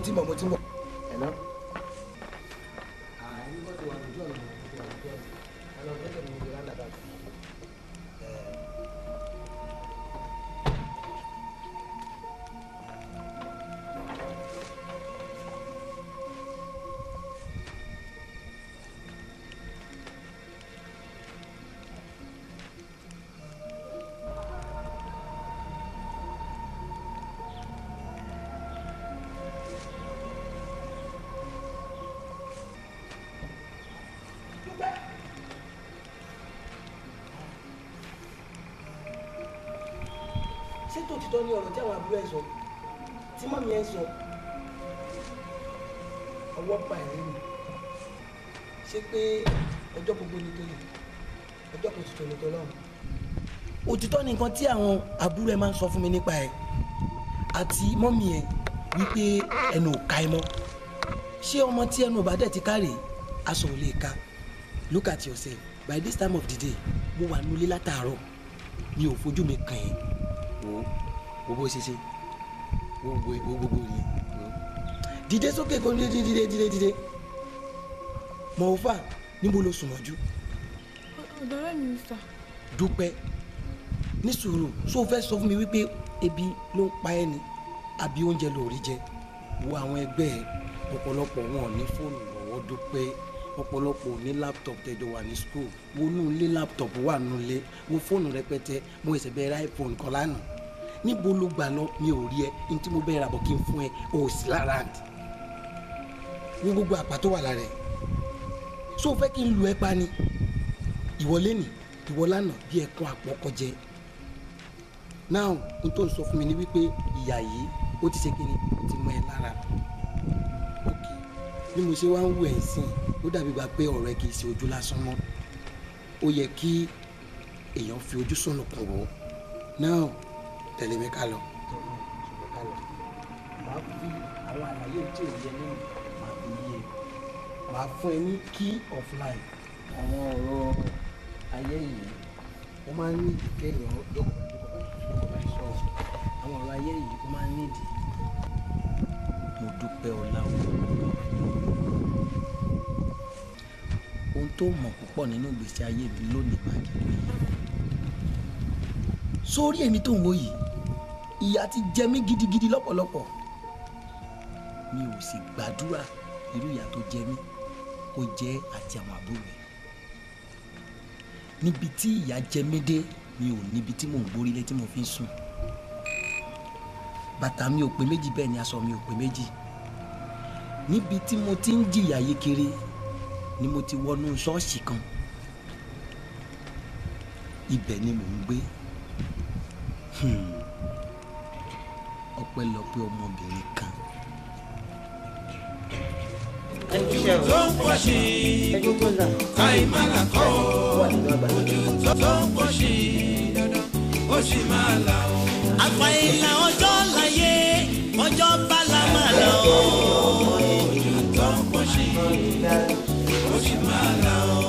ti mọ̀. Hello. Ṣé tòtítọ́ ní ọ̀rọ̀ tí àwọn àbúrò ẹ̀ sọ tí mọ́mí ẹ̀ sọ ọwọ́ pa ẹ̀rí mi ṣé pé ọjọ́ gbogbo ni tó yẹ ọjọ́ kò tuntun ni tó lọ́rùn. Òtítọ́ ni nǹkan tí àwọn àbúrò ẹ̀ máa ń sọ fún mi nípa ẹ̀ àti mọ́mí ẹ̀ wípé ẹnu ò ká ẹ mọ́. Ṣé ọmọ tí ẹnu ò bá dẹ̀ ti ká rèé aṣọ ò lè ká? Look at yourself, by this time of the day mo wà nulẹ̀ látàárọ̀ mi ò fojú mi kàn ẹ́ wo bó ṣe ṣe wo gbogbo yẹn dìde sókè kò ní dìde mọ̀ ọ́ fà níbo ló sùn mọ́jú. ọ̀dọ̀ rẹ̀ mi sà. Dúpẹ́ ní sùúrù ṣó o fẹ́ sọ fún mi wípé ebi ló ń pa ẹ́ ni àbí oúnjẹ ló rí jẹ? Wo àwọn ẹgbẹ́ ẹ ọ̀pọ̀lọpọ̀ wọn ò ní fóònù lọ́wọ́ Dúpẹ́, ọ̀pọ̀lọpọ̀ ò ní laptop tẹ̀dọ̀ wà ní school, wo nù lé laptop wà nù lé, wo fóònù rẹpẹtẹ, mo ẹsẹ̀ bẹ̀rẹ̀ iPhone kan lánàá. Níbo ló gbà lọ? Mi ò rí ẹ, ní tí mo bẹ̀rẹ̀ rà bọ̀ kí n fún ẹ o sì lára àǹtí. Wo gbogbo àpá tó wà lára ẹ. Ṣó o fẹ́ kí n lu ẹ pa ni? Ìwọ lẹ́nìí, ìwọ lánàá bí ẹkún àpọ̀kọjẹ. Now n tó ń sọ fún mi ni wípé ìyà yìí ó ti ṣe kí ni ó ti mọ ẹ lára. Ok, bí mo ṣe wá ń wù ẹ́ sìn ó dàbí gbà pé ọ̀rọ̀ ẹ kì í ṣe ojú lásán mọ́. Ó yẹ kí èèyàn fi ojú sọ̀nùkùn wò. Now tẹ̀lé mi ká lọ. Màá fi àwọn àlàyé tí ò yẹ nínú màá fi yé e. Màá fún ẹ ní key of life. Àwọn ọ̀rọ̀ ayé yìí ó máa ń ní ìkéèyàn àwọn ọ̀rọ̀ ayé yìí ó máa ń nídìí. Mo dúpẹ́ ọlá o. Ohun tó mọ̀ púpọ̀ nínú ìgbésí ayé mi lónìí máa kí ló yẹ. Sórí èmi tó ń wò yìí ìyà ti jẹ mí gidigidi lọ́pọ̀lọpọ̀. Mi ò sì gbàdúrà irú ìyà tó jẹ mí kó jẹ́ àti àwọn àbúrò mi. Níbi tí ìyà jẹ mí dé mi ò níbi tí mò ń gbórí lé tí mo fi ń sùn. Bàtà mi ò pé méjì bẹ́ẹ̀ ni aṣọ mi ò pé méjì. Níbi tí mo ti ń jìyà yékéré ni mo ti wọnú ṣọ́ọ̀ṣì kan. Ibẹ̀ ni mò ń gbé. Ọpẹ́lọpẹ́ ọmọbìnrin kan. Ojú tó ń pọ̀ sí àìmọ́lá kọ́ ojú tó ń pọ̀ sí dandan ó sì máa là ó. Àfàìlà ọjọ́ láyé ọjọ́ bá la máa là ó. Ojú tó ń pọ̀ sí ó sì máa là ó.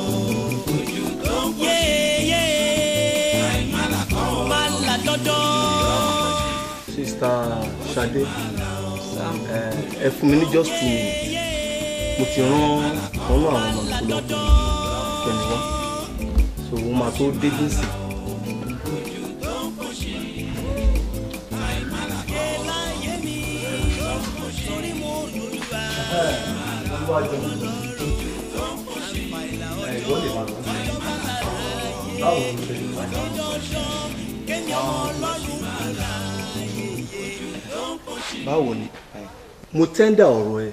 Ojú tó ń pọ̀ sí àìmọ́lá kọ́ máa là dandan. Sista Ṣadé, ẹ fún mi ní just 2 minutes. Mo ti rán ọ̀nà àwọn ọmọ mi lọ kẹ́ni wá, so wọ́n máa tó dé dínsì. Báwo ni mo tẹ́ndà ọ̀rọ̀ ẹ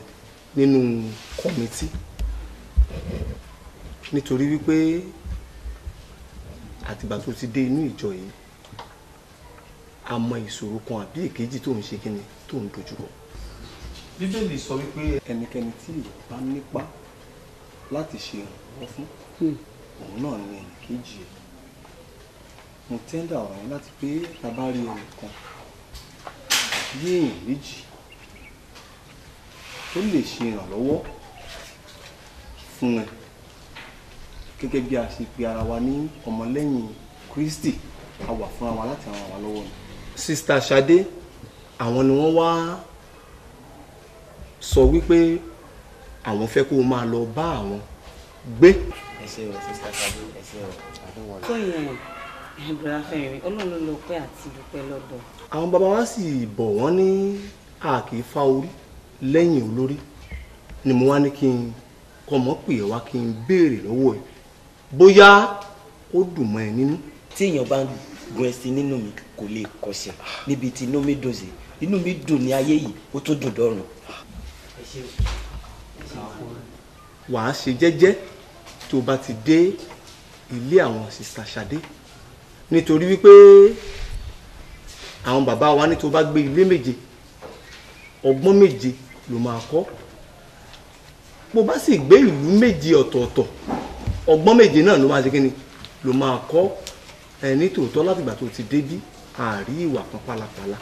nínú kọ́mítì nítorí wípé àtìgbà tó ti dé inú ìjọ yìí a mọ ìṣòro kan àbí èkejì tó ń ṣe kíni tó ń dojúkọ. Bíbélì sọ wípé ẹnikẹ́ni tí ìbá nípa láti ṣe ìrànwọ́ fún òun náà ni ẹnìkejì ẹ̀. Mo tẹ́ndà ọ̀rọ̀ yẹn láti pé tá bá rí ẹnìkan àbí èèyàn méjì tó lè ṣe ìrànlọ́wọ́ fún ẹ gẹ́gẹ́ bí a ṣe pe ara wa ní ọmọlẹ́yìn Kristi, a wà fúnra wa láti ràn wá lọ́wọ́ ni. Sista Ṣadé àwọn ni wọ́n wá sọ wípé àwọn fẹ́ kó máa lọ bá àwọn gbé. ẹ ṣé o sister Sade, ẹ ṣé o àdúgbò. tó yẹn ẹgbẹ̀rún afẹ́rin Ọlọ́run ló lọ pẹ́ àti dúpẹ́ lọ́dọ̀. àwọn bàbá wa sì bọ̀ wọ́n ní a kì í fa orí lẹ́yìn olórí ni mo wá ní kí n kọ́ mọ́ pè ẹ́ wá kí n béèrè lọ́wọ́ ẹ̀ bóyá ó dùn mọ́ ẹ nínú. tí èèyàn bá ń gun ẹṣin nínú mi kò lè kọsẹ̀ níbi tí inú mi dùn sí inú mi dùn ní ayé yìí ó tún dùn dọ́run. wàá ṣe jẹ́jẹ́ tó o bá ti dé ilé àwọn sista Ṣadé nítorí wípé àwọn bàbá wa ní tó bá gbé ilé méje ọgbọ́n méje ló máa kọ́ bó bá sì gbé ìlú méje ọ̀tọ̀ọ̀tọ̀ ọgbọ́n méje náà ló máa ṣe kíni ló máa kọ́ ẹni tòótọ́ látìgbà tó ti débí àárí ìwà kan pálapàla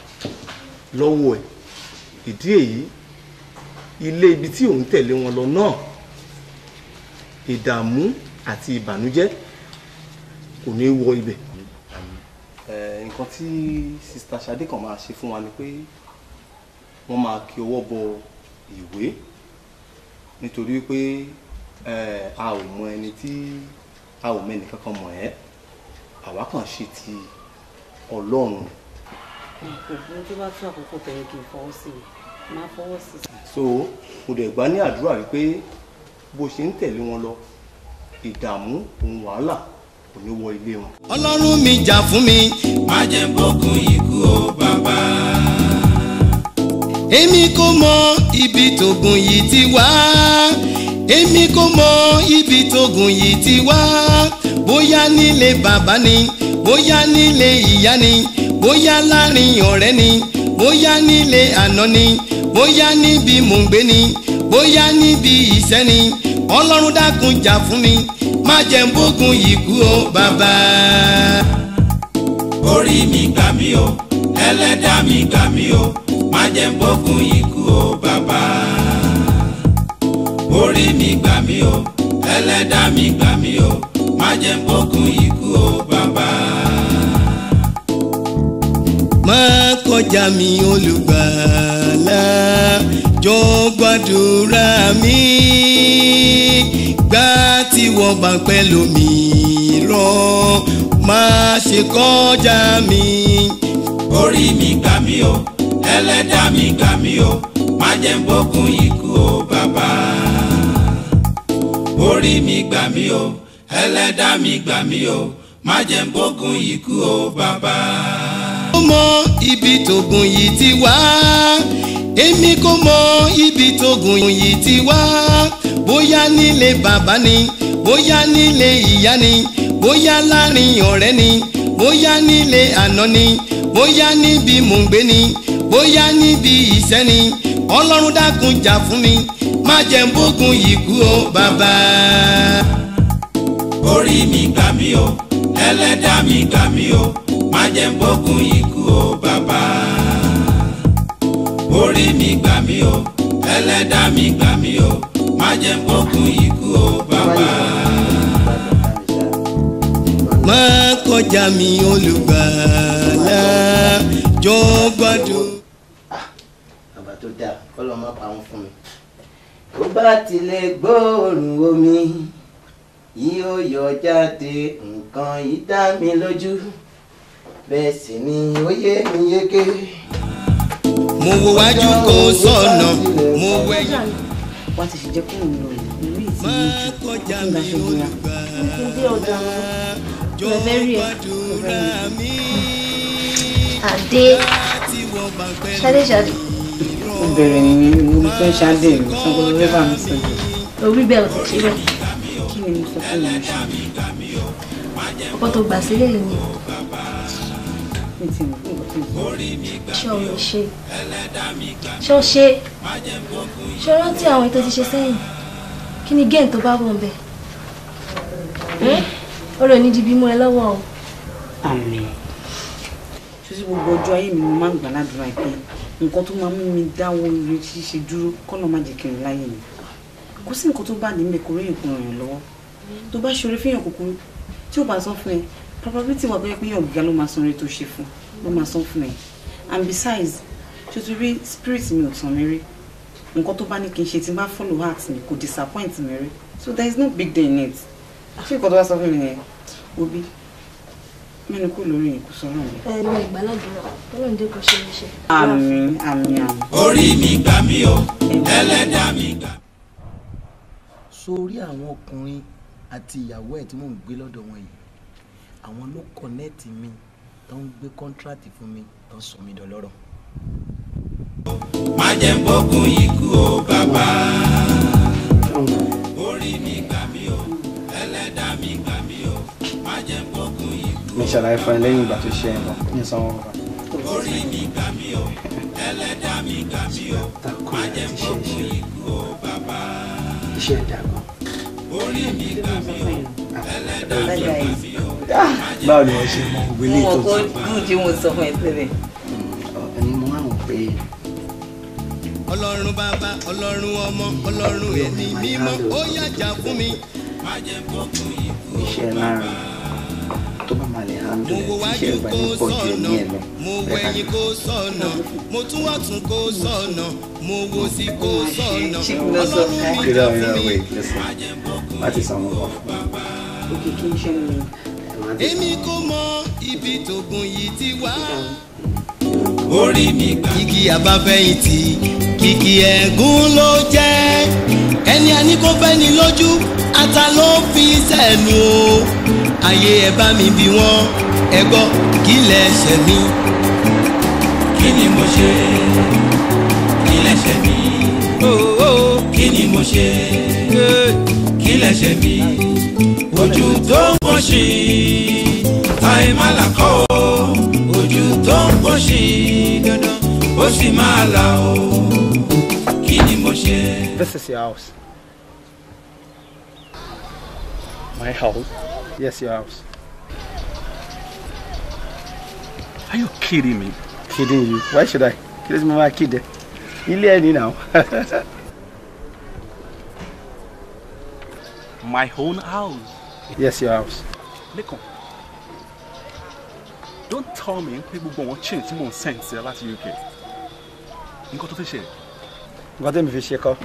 lọ́wọ́ ẹ̀ ìdí èyí ilé ibi tí òun tẹ̀lé wọn lọ náà ìdààmú àti ìbànújẹ́ kò ní wọ ibẹ̀. nǹkan tí sista Ṣadé kan máa ṣe fún wa ni pé wọ́n máa kí ọwọ́ bọ ìwé nítorí pé a ò mọ ẹni tí a ò mẹ́ni kankan mọ̀ ẹ́ àwa kàn ṣe ti Ọlọ́run. òfin tó bá tó àkókò tẹ̀lé kí n fọwọ́ sí i máa fọwọ́ sí i. so mo dẹ̀ gbà ní àdúrà wípé bó ṣe ń tẹ̀lé wọn lọ ìdààmú òun wàhálà kò ní wọ ilé wọn. Ọlọ́run mi jà fún mi má jẹ́ bógun ikú o bàbá. èmi kò mọ ibi tógun yìí ti wá èmi kò mọ ibi tógun yìí ti wá bóyá nílé bàbá ni bóyá nílé ìyá ni bóyá láàrin ọ̀rẹ́ ni bóyá nílé àná ni bóyá níbi mò ń gbé ni bóyá níbi iṣẹ́ ni Ọlọ́run dákun jà fún mi má jẹ́ n bógun yìí kú o bàbá. orí mi gbà mí o ẹlẹ́dàá mi gbà mí o má jẹ́ n bógun yìí kú o bàbá. orí mi gbà mí o ẹlẹ́dàá mi gbà mí o má jẹ́ n bógun yìí kú o bàbá. má kọjá mi olùgbàlà jọ̀ọ́ gbàdúrà mi gbà tí wọ́n bá pẹ́ lómìíràn má ṣe kọjá mi. orí mi gbà mí o ẹlẹ́dàá mi gbà mí o má jẹ́ n bógun ikú o bàbá. orí mi gbà mí o ẹlẹ́dàá mi gbà mí o má jẹ́ n bógun ikú o bàbá. mo mọ ibi tógun yìí ti wá èmi kò mọ ibi tógun yìí ti wá bóyá nílé bàbá ni bóyá nílé ìyá ni bóyá láàrin ọ̀rẹ́ ni bóyá nílé àná ni bóyá níbi mò ń gbé ni bóyá níbi iṣẹ́ ni Ọlọ́run dákun jà fún mi má jẹ́ n bógun yìí kú o bàbá. orí mi gbà mí o ẹlẹ́dàá mi gbà mí o má jẹ́ n bógun yìí kú o bàbá. orí mi gbà mí o ẹlẹ́dàá mi gbà mí o má jẹ́ n bógun ikú o bàbá. má kọjá mi olùgbàlà jọ̀ọ́ gbàdúrà. bàbá tó dáa kọ́lọ́ má pa wọn fún mi. kó bá tilẹ̀ gbóòórùn omi yóò yọ jáde nǹkan yìí dá mi lójú bẹ́ẹ̀ sì ni ó yé mi yéké. mo wo wájú kó sọ̀nà mo wẹ̀yìn. wá ti ṣe jẹ́ kó ń lọ ìlú ìsinmi má kọjá mi olùgbàlà jọ̀ọ́ gbàdúrà mi. Adé Ṣadé Ṣadé. ó bẹ̀rẹ̀ nìyẹn mo fẹ́ Ṣadé mi sanwó ló bá mi sọ jù. Orí bẹ́ẹ̀ ò tẹ̀ ṣe bẹ́ẹ̀. kí ni mo sọ fún mi ṣe. Ọkọ tó gbà sílẹ̀ yìí ni mi ti mọ̀ fún nǹkan tó ń sọ. ṣé o lè ṣe? Ṣé o ṣe? Ṣé o rántí àwọn ètò ti ṣe sẹ́yìn? Kí ni gẹ́ǹ tó bá wọ̀ ń bẹ̀? Ó lè ní di bímọ ẹ lọ́wọ́ o. àmín. ṣíṣe gbogbo ọjọ́ ayé mi mo máa ń gbà ládùúrà pé nǹkan tó máa mú mi dáwọ́ ire ṣíṣe dúró kọ́nà má jẹ́ kí n láyé mi. kò sí nǹkan tó bá ní mẹ́kọ̀ọ́ rí nǹkan ràn yàn lọ́wọ́. tó bá ṣoore fíyàn kúkúrú tí ó bá sọ fún ẹ probability wà bẹ́ẹ̀ pé yàn gíga ló máa san ire tó ṣe fún ló máa san fún ẹ. And besides ṣe ti rí spirit mi ò tàn mí rí nǹkan tó bá ní kí n ṣe tí n bá follow heart mi kò disappoint mi rí so there is no big day in it ṣé nǹkan tó bá sọ fún mi nìyẹn Obi mẹ́nu kú lórí yìí kò sọ̀rọ̀ mi. Mo ìgbàládùra tọ́lọ́run dé kò ṣe é ṣe. Àmín àmín àmín. Orí mi gbà mí o ẹlẹ́dàá mi gbà. Sórí àwọn ọkùnrin àti ìyàwó ẹ̀ tí mò ń gbé lọ́dọ̀ wọn yìí àwọn ló connect mi tó ń gbé contract fún mi tó ń sọ mí dọlọ́rọ̀. Má jẹ́ n bógun ikú o bàbá. Orí mi gbà mí o ẹlẹ́dàá mi gbà mí o má jẹ́ n bógun ikú. Mi ṣàlàyé fún ẹ lẹ́yìn ìgbà tó ṣe ẹ̀ lọ ní sanwó ọba. Orí mi gbà mí o ẹlẹ́dàá mi gbà mí o má jẹ́ n bógun ikú o bàbá. Iṣẹ́ ìdàgbọ́. Orí mi gbà mí o ẹlẹ́dàá mi gbà mí o. Báwo ni wọ́n ṣe mọ òwe lè tó sọ? Gùn tí mo sọ fún ẹ tẹ́lẹ̀. Ẹni mo máa ń pè é. Ọlọ́run bàbá Ọlọ́run ọmọ Ọlọ́run ẹ̀mí mímọ́ ó yájà fún mi. Má jẹ́ n bógun ikú o Iṣẹ́ láàrin tó bá máa lè handle mo wo ẹ̀ wájú tíṣẹ́ ìgbà kó ní pọ̀ ju sọ̀nà ẹ̀mí ẹ̀ lọ. mo wẹ̀yìn kó sọ̀nà mo tún wá tún kó sọ̀nà mo wo sí kó sọ̀nà Ọlọ́run mi Kí jà ló ń fún yọ mi. wait listen láti sanwó ọba fún Òkè kí n ṣe mi. Èmi kò mọ ibi tógun yìí ti wá. Orí mi gbà kìkì àbáfẹ̀yìntì kìkì ẹ̀gún ló jẹ́ ẹni àní kò fẹ́ ni lójú ata ló fi sẹ́nu o ayé ẹ bá mi bí wọ́n ẹ gbọ́ kí lẹ ṣẹ̀ mí kí ni mo ṣe kí lẹ ṣẹ̀ mí kí ni mo ṣe kí lẹ ṣẹ̀ mí ojú tó ń bọ̀ sí àìmálàkọ́ ojú tó ń bọ̀ sí dandan ó sì máa là ó kí ni mo ṣe. This is your house. My house? Yes, your house. Are you kidding me? Kidding you? Why should I? Kí ló ti máa kid ẹ? Ilé ẹ ní now. My own house. Yes, your house. Lẹ́kàn. Don't tell me pé gbogbo àwọn chain tí mò ń send sí ẹ láti UK. Nǹkan tó fẹ́ ṣe. Nǹkan tẹ́mi fi ṣe kọ́.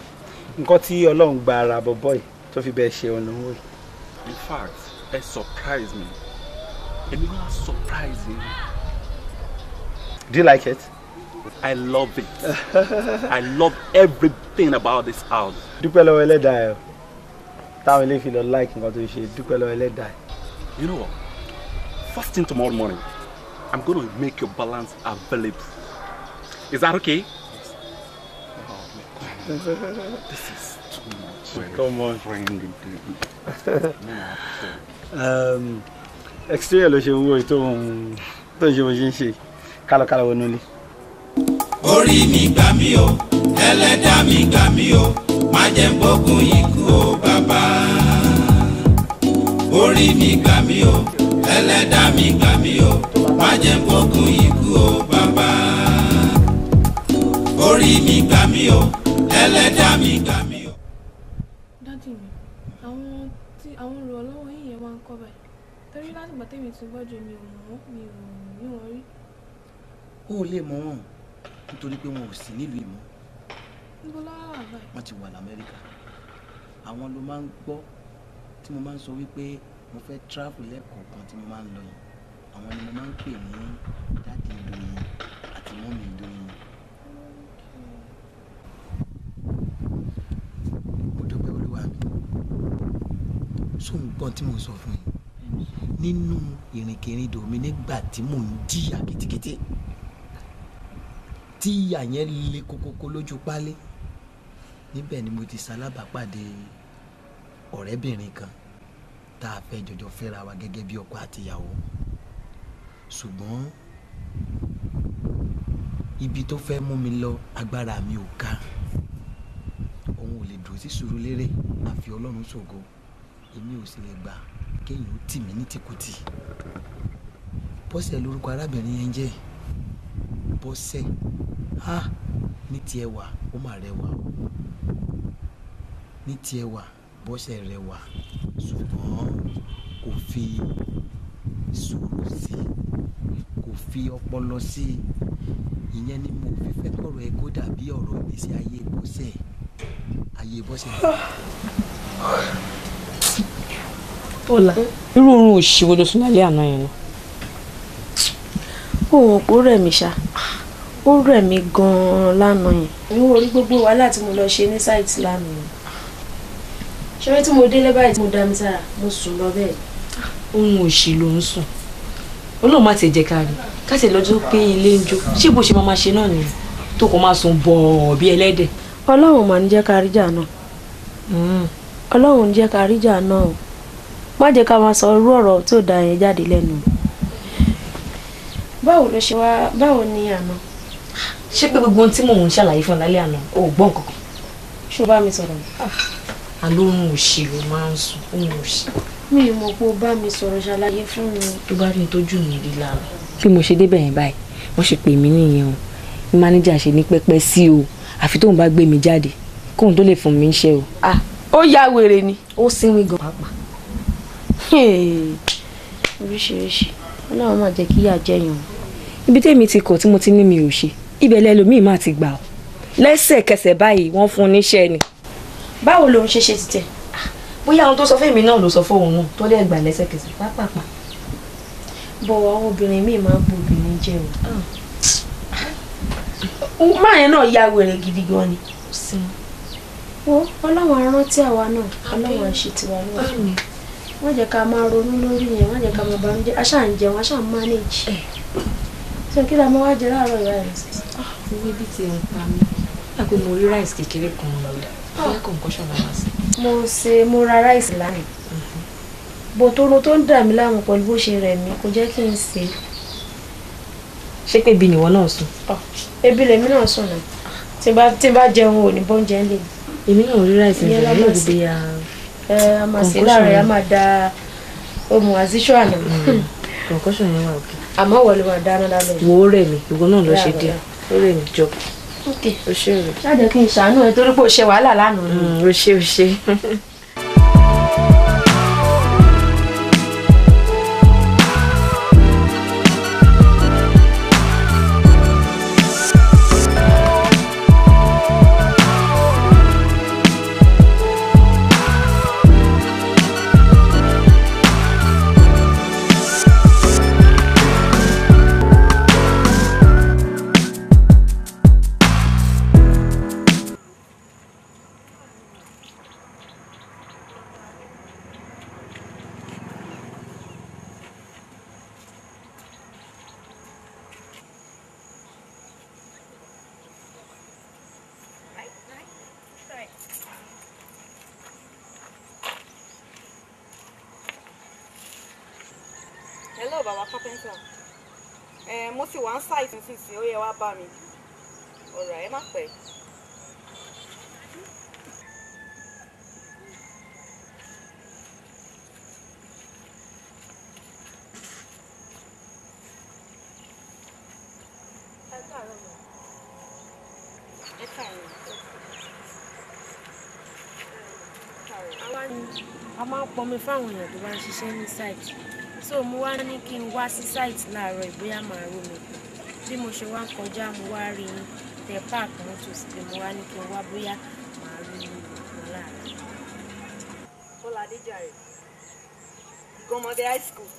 Nǹkan tí Ọlọ́run gba ara bọ̀bọ̀ yìí tó fi bẹ́ẹ̀ ṣe ọ̀nà owó yìí. In fact, ẹ surprise me. Èmi náà surprise you. Do you like it? I love it. I love everything about this house. Dúpẹ́ lọ́wọ́ Ẹlẹ́dàá ẹ̀. Táwọn ilé fi lọ like nǹkan tó ṣe dúpẹ́ lọ́wọ́ Ẹlẹ́dàá ẹ̀. You know what? First thing tomorrow morning, I'm going to make your balance available. Is that okay? Yes. Oh, this is too much. Come on. Friendly. Exterior ló ṣe wúwo tó ń ṣe bó ṣe ń ṣe kálọ̀kálọ̀ wọnú ilé. Orí mi gbà mí o ẹlẹ́dàá mi gbà mí o má jẹ́ n bógun ikú o bàbá. Orí mi gbà mí o ẹlẹ́dàá mi gbà mí o má jẹ́ n bógun ikú o bàbá. Orí mi gbà mí o ẹlẹ́dàá mi gbà mí o. Dádì mi àwọn olùrànlọ́wọ́ yìí yẹn máa ń kọ́ báyìí torí láti gbà tèmi ti gbọ́dọ̀ mi ò ní wọn rí. Ó lè mọ̀ wọ́n nítorí pé wọn ò sí nílùú ìmọ̀. Níbo lára wà báyìí? Wọ́n ti wà l'Amẹ́ríkà. Àwọn ló máa ń gbọ́ tí mo máa ń sọ wípé mo fẹ́ travel lẹ́kọ̀ọ̀kan tí mo máa ń lọ yìí. Àwọn ni mo máa ń pè ní dáàdì Ìdòyìn àti mọ́mì Ìdòyìn. Mo dúpẹ́ Olúwa mi. Sóhun gbọ́n tí mo sọ fún yín. Nínú ìrìnkèrindò mi nígbà tí mò ń jìyà kìtìkìtì tí ìyà yẹn le kókókó lójú pálí níbẹ̀ ni mo ti ṣalábàápàdé ọ̀rẹ́bìnrin kan tá a fẹ́ jọjọ fẹ́ra wa gẹ́gẹ́ bí ọkọ àti ìyàwó ṣùgbọ́n ibi tó fẹ́ mú mi lọ agbára mi ò ká òun ò lè dúró sí Sùúrùlérè àfi Ọlọ́run ṣògo èmi ò sì lè gbà kéèyàn ó tì mí ní tìkùtì Bọ́sẹ̀ lórúkọ arábìnrin yẹn jẹ́ Bọ́sẹ̀ ní tiẹ̀ wà ó mà rẹwà o ní tiẹ̀ wà Bọ́sẹ̀ rẹwà ṣùgbọ́n kò fi sùúrù sí kò fi ọpọlọ sí ìyẹn ni mo fi fẹ́ kọ̀rọ̀ ẹ kó dàbí ọ̀rọ̀ ìgbésí ayé bọ́sẹ̀. Ọlá irú oorun òṣìwò ló sùn lálẹ́ àná yẹn lọ. Ó pò rẹ̀ mí ṣá ó rẹ̀ mí gan-an lánàá yẹn ní orí gbogbo wàhálà tí mo lọ ṣe ní sáìtì lánàá ṣé tí mo délé báyìí tí mo dá mi sára mo sùn lọ bẹ́ẹ̀. Oorun òṣì ló ń sùn Ọlọ́run má ti jẹ́ ká rí ká ti lọ́jọ́ pé ilé ń jó ṣé bó ṣe máa ṣe náà nìyẹn tó kò máa sùn bọ̀ bí ẹlẹ́dẹ̀. Ọlọ́run mà ní jẹ́ ká rí jà náà Ọlọ́run ní jẹ́ ká rí jà náà o má jẹ́ ká máa sọ irú ọ̀rọ̀ tí ò da yẹn jáde lẹ́nu. Báwo ló ṣe wá báwo ni àná. Ṣé pé gbogbo ohun tí mò ń ṣàlàyé fún lálẹ́ àná ò gbọ́ nǹkan kan. Ṣé o bá mi sọ̀rọ̀ ni. Àlóorun òṣì ló máa ń sùn oorun òṣì. Mi ò mọ̀ pé o bá mi sọ̀rọ̀ ṣàlàyé fún mi. Tó bá rí ní tójú mi rí lára. Bí mo ṣe débẹ̀ yẹn báyìí wọ́n ṣe pè mí nìyẹn o ní mánéjà ṣe ní pẹ́pẹ́ sí o àfi tóun bá gbé mi jáde kóun tó lè fún mi iṣẹ́ o. Ó ya wèrè ni. Ó sínwín gan pàápàá. Oríṣiríṣi Ọlọ́run má jẹ́ kí ìyà jẹyàn. Ibi tèmi ti kọ̀ tí mo ti ní mi ò ṣe ibẹ̀ lẹ́lòmíì má ti gbà ọ́ lẹ́sẹ̀kẹsẹ̀ báyìí wọ́n fún un níṣẹ́ ni. Báwo lòun ṣe ṣe títẹ̀. Bóyá ohun tó sọ fún èmi náà ló sọ fún òun náà tó lè gbà lẹ́sẹ̀kẹsẹ̀ pápápá. Bọ̀wọ̀ àwọn obìnrin míì máa ń bo obìnrin jẹ́ o. Máa yẹn náà ya wèrè gidi gan ni. Wo Ọlọ́run arántí àwa náà Ọlọ́run àṣẹ tiwa náà. Wọ́n jẹ́ ká máa ronú lórí yẹn wọ́n jẹ́ ká máa banújẹ́ aṣáà ń jẹun aṣáà ń manage. Ṣé kí la máa wá jẹ láàárọ̀ ìwà rẹ̀ sí? Owó ibi tí ń pa mí. Nígbà pé mo rí ráìsì kékeré kan lọ́lẹ̀. Bóyá concussion la máa ṣe. Mo ra ráìsì lánàá. Bòtóró tó ń dà mí láàmú pẹ̀lú bó ṣe rẹ̀ mí kò jẹ́ kí n sè é. Ṣé pé ibi nìwọ náà sùn? Ebi lèmi náà sùn náà. Tí n bá jẹun ò ní bọ́ńjẹ ń lè. Èmi náà rí ráìsì nígbà yóò dìde ya. A máa ṣe láàrin a máa da ohun àzíṣọ́ àná. Concussion yẹn wà òkè. Àmọ́ wọlé wa dáná lálẹ́. Wo rẹ̀ mi ìwọ náà lọ ṣe díẹ̀ ó rẹ̀ mi jọ. O ṣe rẹ̀. Ṣáàjẹ́ kí n ṣàánú ẹ torí pé o ṣe wàhálà lánàá. O ṣe. Hello, Baba Carpenter. Mo ti wà ń site nísinsìnyí, ó yẹ wá bá mi. Ọ̀rọ̀ ẹ má pẹ́. A máa ń pọnmi fáwọn èèyàn tó bá ń ṣiṣẹ́ ní site. So mo wá ní kí n wá sí site láàárọ̀ ìbóyá màá rò mí bí mo ṣe wá ń kọjá mo wá rí tẹ páàkì mọ́tò síbi mo wá ní kí n wá bóyá màá rí wọn láàárọ̀. Bọ́lá Adéjàre, Gọmọdé high school.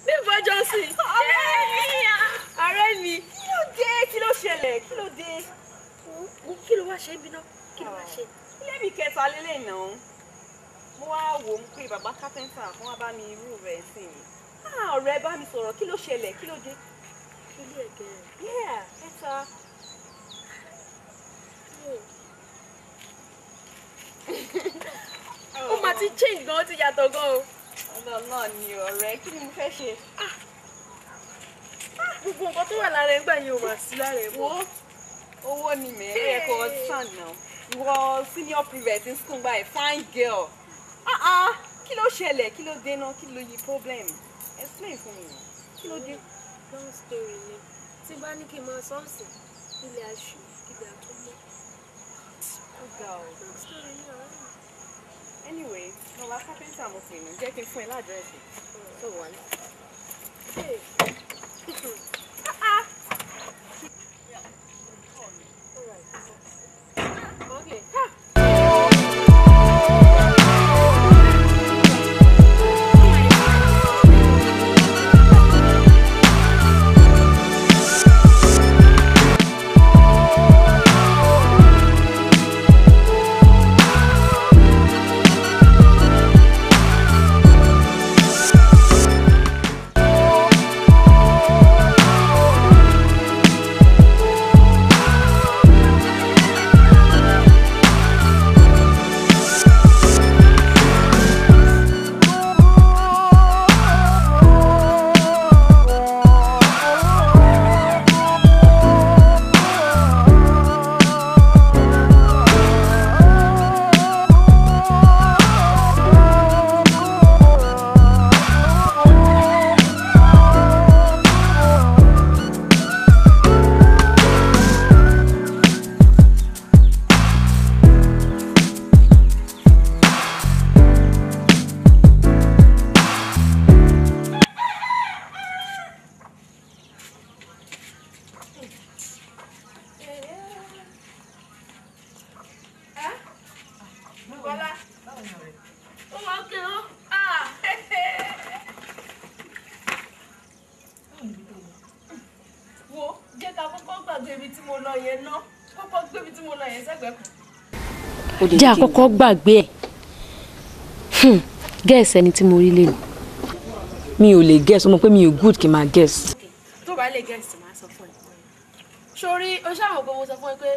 Bí ìfọjọ́ sí. Ọ̀rẹ́ mi. Kí ló dé? Kí ló ṣẹlẹ̀? Kí ló dé? Kí ló wá ṣe ibi náà? Kí ló wá ṣe? Ilé mi kẹta lélẹ̀ náà. Mo wá wò ó pé bàbá kápẹ́ńtà wọ́n wá bá mi irú rẹ̀ sí i. Ọ̀rẹ́ bá mi sọ̀rọ̀ kí ló ṣẹlẹ̀? Kí ló dé? Ilé ẹ̀gẹ́ rẹ̀. Yeah, kẹta. Ó máa ti change gan, ó ti yàtọ̀ gan o. Ọ̀dọ̀ náà ni ọ̀rẹ́, kí ni mo fẹ́ ṣe? Gbogbo nǹkan tó wà lára ẹgbẹ́ yìí ò máa sí lára ẹ̀ mọ́. Owó ni mẹ́rin ẹ̀kọ́ sàn náà. Ìwọ senior private in school by fine girl. Kí ló ṣẹlẹ̀? Kí ló dé náà? Kí ló yí problem? Explain fún mi. Kí ló dé? Long story ni. Tí bá ní kí n máa sọ́ọ̀sì, ilé aṣù ìgbà tó mọ́. Ó ga ọ̀. Long story ni ọ̀rẹ́ mi. Anyway, bàbá kápẹ́ńtà mo pè mí. Jẹ́ kí n fún ẹ ládírẹ́sì. Tó wà ní. jẹ́ àkọ́kọ́ gbàgbé ẹ̀ gẹ́ẹ̀sì ẹni tí mo rí lé mi ò lè gẹ́ẹ̀sì ọmọ pé mi ò good kí n máa gẹ́ẹ̀sì. tó bá lè gẹ́ẹ̀sì máa sọ fún ẹ sórí o ṣàmọ̀ pé mo sọ fún ẹ pé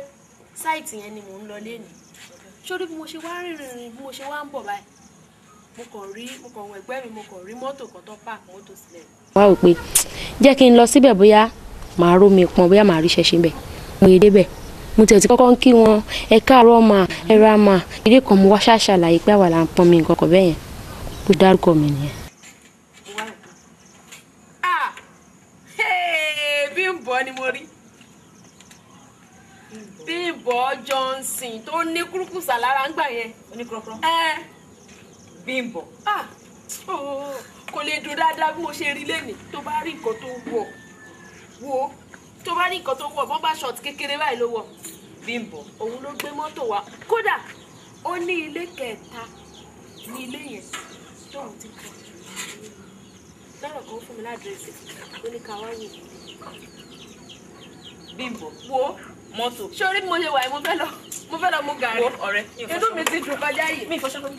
sáìtì yẹn ni mò ń lọ léni sórí bí mo ṣe wá rìnrìn bí mo ṣe wá ń bọ̀ báyìí mo kàn wọ ẹgbẹ́ mi mo kàn rí mọ́tò kan tó park mọ́tò sílẹ̀. wá ò pé jẹ́ kí n lọ síbẹ̀ bóyá màá rómi pọn bóyá màá ríṣẹ́ ṣe bẹ̀ mo yé débẹ̀ mo tẹ̀ tí kọ́kọ́ ń kí wọn ẹ káàárọ̀ mà ẹ ra mà ìdí kan mo wá ṣàṣàlàyé pé àwa là ń pọn mi nǹkan kan bẹ́ẹ̀ yẹn kó dárúkọ mi nìyẹn. Bímbọ́ ni mo rí Bímbọ́ Johnson tó ní kúrúkùsà lára ń gbà yẹn oníkúrọ́kúrọ́ Bímbọ́ kò lè dùn dáadáa bí mo ṣe rí lẹ́nìí tó bá rí nǹkan tó wọ̀ wo tó bá rí nǹkan tó wọ̀ bọ́n bá ṣọ̀tì kékeré báyìí ló wọ̀ Bímbọ́ òun ló gbé mọ́tò wá kódà ó ní ilé kẹta ní ilé yẹn tóun ti kọ́ lọ́rọ̀ kan fún mi ládírẹ́sì ó ní ká wá wò ó Bímbọ́ wo mọ́tò ṣé orí bí mo ṣe wà yìí mo fẹ́ lọ mú gàrí wo ọ̀rẹ́ inú mi ti dùn kọjá yìí mi ìfọṣọ́ mi.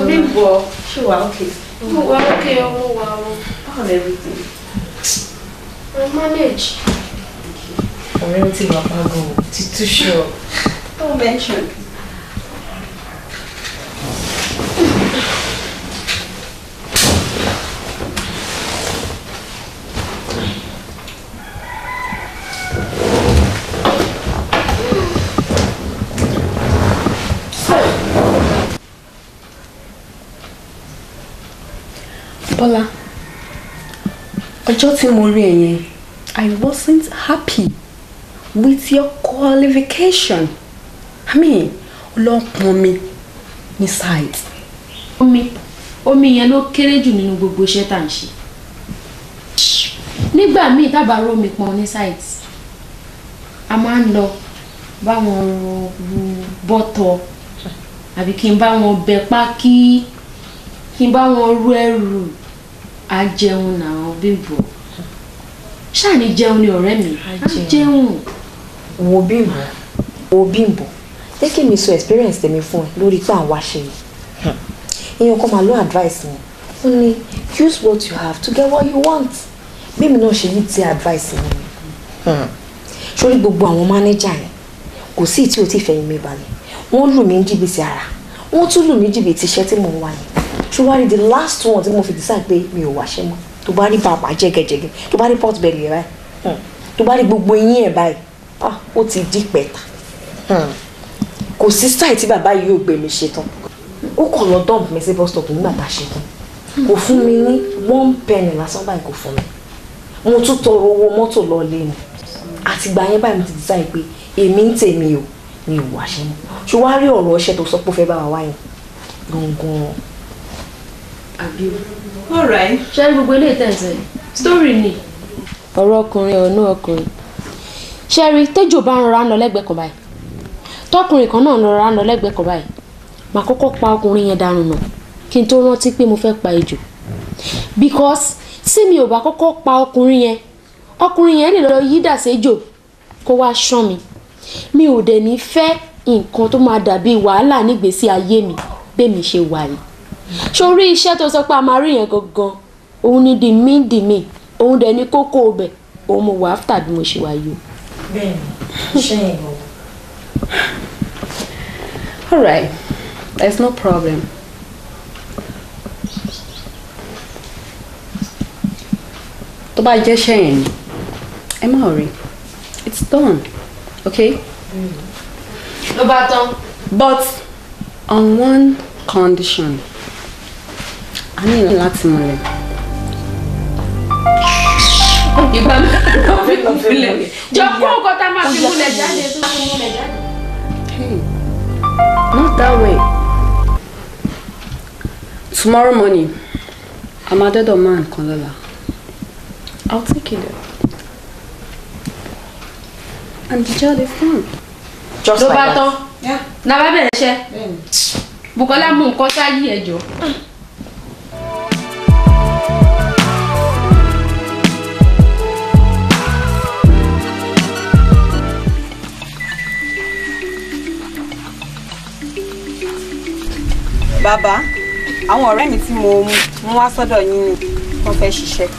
Bímbọ́ ṣé wàá okay? Mo wà okay mo wà o. How is everything? I manage. ọ̀rẹ́ ti wà pàgọ́ ti tú ṣọ́. Don't mention. Bọ́lá, ọjọ́ tí mo rí ẹ yẹn, I wasn't happy with your qualification. I mean, ọlọ́pàá mi ní site. Omi yẹn ló kéré jù nínú gbogbo iṣẹ́ tá à ń ṣe. Nígbà míì tá bá rómi pọn ní site, a máa ń lọ bá wọn bọ́tọ̀ àbí kí n bá wọn bẹ pákí kí n bá wọn rú ẹrù á jẹun náà Bímbọ́ ṣáà ní jẹun ni ọ̀rẹ́ mi á jẹun. wo Bímbọ́ jẹ́ kí mi sọ experience tèmi fún ẹ lórí pé àwọn àṣẹ yìí èèyàn kan máa lo advice mi ó ní use what you have to get what you want bí mi náà ṣe ní ti advice mi sórí gbogbo àwọn manager yẹn kò sí tí o ti fẹ̀yìn mi balẹ̀ wọ́n lù mí ní jìbìtì ara wọ́n tún lù mí jìbìtì iṣẹ́ tí mo ń wá yẹn ṣùgbọ́n the last one tí mo fi decide pé mi ò wáṣẹ́ mọ́ tó bá rí bàbá jẹ́gẹ́jẹ́gẹ́ tó bá rí pot belly ẹ̀ báyìí tó bá rí gbogbo eyín ẹ̀ báyìí ó ti di pẹ̀tà kò sí style tí bàbá yìí yóò gbé mi ṣe tán ó kàn lọ dump mi sí bus stop nígbà tá a ṣe tán kò fún mi ní 1 penny lásán báyìí kò fún mi mo tún tọrọ owó mọ́tò lọ lé ni àtìgbà yẹn báyìí mo ti decide pé èmi ń tèmi o mi ò wáṣẹ́ mọ́ ṣé wàá rí ọ̀rọ̀ ọṣẹ́ tó sọ pé ó fẹ́ bá wa wáyé gangan. àbí o. alright ṣé gbogbo ilé ìtẹ̀sẹ̀ story ni. ọ̀rọ̀ ọkùnrin ọ̀nà ọkùnrin ṣẹ́rí tẹ́jọ́ bá ń rọra ń lọ lẹ́gbẹ̀ẹ́ kan báyìí tọkùnrin kan náà ń rọra ń lọ lẹ́gbẹ̀ẹ́ kan báyìí màá kọ́kọ́ pa ọkùnrin yẹn dànù nà kí n tó rántí pé mo fẹ́ pa ejò because tí mi ò bá kọ́kọ́ pa ọkùnrin yẹn lè lọ yídà séjò kó wá ṣán mi ò dẹ̀ ní fẹ́ nǹkan tó máa dàbí wàhálà nígbésí ayé mi bẹ́ẹ̀ mi ṣe wà yìí sórí iṣẹ́ tó sọ pé a máa rí yẹn gangan òun ni dìmí òun dẹ̀ ní kókó ọbẹ̀ òun mo wà áfítà bí mo ṣe wà yìí o. bẹ́ẹ̀ni iṣẹ́ yẹn lọ. All right, there's no problem. tó bá jẹ́ ṣẹ́yìn ni ẹ má rí it's done okay. ló bá tán. but on one condition a ní láti múlẹ̀. ìgbà mi ló fi kún fílẹ̀ jọ kó nǹkan tá a máa fi múlẹ̀ jáde tó fi múlẹ̀ jáde. Hey, not that way. Tomorrow morning I'm at the man Kolola. I'll take you there. And the job is done. Just like that. Yeah. Na bá bẹ̀rẹ̀ iṣẹ́. Bukola mú nǹkan sáyé ẹ jọ. Bàbá, àwọn ọ̀rẹ́ mi tí mo mú wá sọ́dọ̀ yín ni wọ́n fẹ́ ṣiṣẹ́.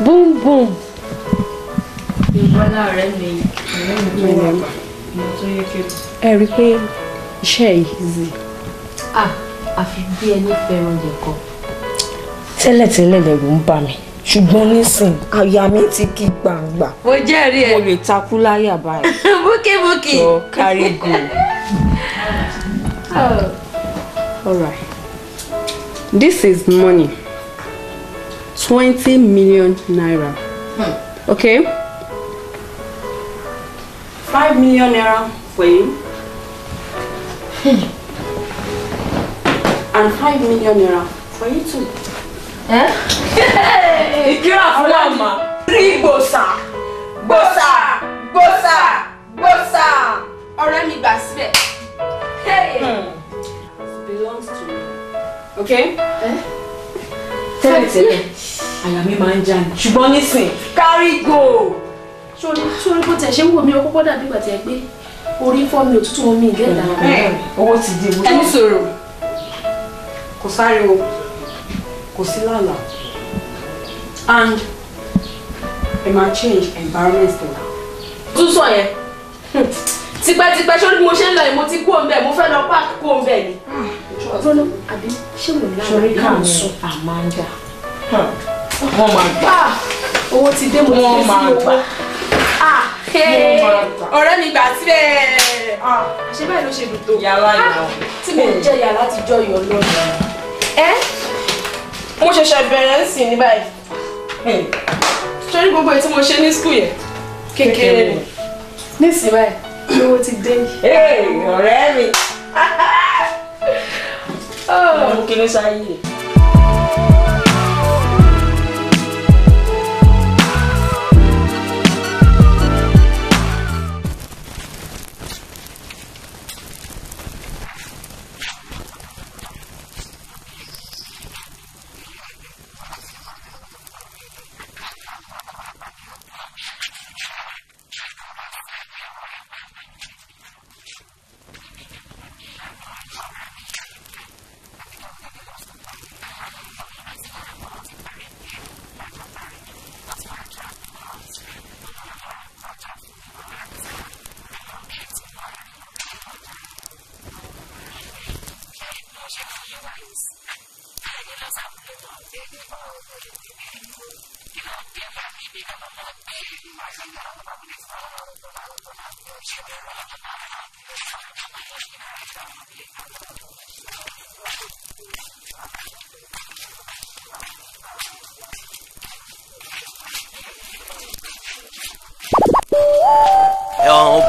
Boom boom. Ìbọ́lá ọ̀rẹ́ mi tó yẹ kí. Ẹ rí i pé iṣẹ́ yìí easy. Àfi bí ẹni fẹ́ràn oúnjẹ kan. Tẹ́lẹ̀tẹ́lẹ̀ lẹ̀rù ń bà mí ṣùgbọ́n nísìn àyà mi ti kí gbangba. Mo jẹ́rìí ẹ̀. Mo lè takú láyà báyìí. Búkìbúkì. So carry go. All right. This is money. 20 million naira. Okay? 5 million naira for you. And 5 million naira for you too. Ìkírà fún àmà. Rí gbòsà. Gbòsà. Gbòsà. Gbòsà. Ọ̀rẹ́ mi gbà síbẹ̀. It belongs to me. Okay? Tẹ́lẹ̀tẹ́lẹ̀ àyà mi máa ń já ni ṣùgbọ́n nísìn Carry go. Sórí bó tẹ̀ ṣe ń wò mí ọkọ̀ dàbí ìgbà tí ẹ pé orí fọ́ mi òtútù wọn mi ìgẹ́ta. owó ti di owó. Ẹni sọ̀rọ̀ kò sáriwo kò sí lálàá and ẹ máa change environment tó wà. Tún sọ yẹn. Tipẹ́tipẹ́ ṣé mo ṣe ń lọ yìí mo ti kú òun bẹ́ẹ̀ mo fẹ́ lọ páàkì kú òun bẹ́ẹ̀ ni. Ọ̀dọ́nà àbí ṣé mo ní sórí láàrín káwọn sùn? Amanda Wọ́n máa gbà. Owó ti dé mo ti dé sí owó. Ọ̀rẹ́ mi gbà síbẹ̀. Àṣé báyìí ló ṣe dùn tó. Yàrá ìyàwó. Tí mo jẹ́ ìyá láti jọ ìyọ̀ lọ́nà. Mo ṣẹ̀ṣẹ̀ bẹ̀rẹ̀ ń sìn ní báyìí. Ṣé ní gbogbo èyí tí mo ṣe ní skul yẹn? Kékeré ni. Nísìnyí báyìí owó ti dé. Ọ̀rẹ́ mi. Mo kí ló ṣáyé.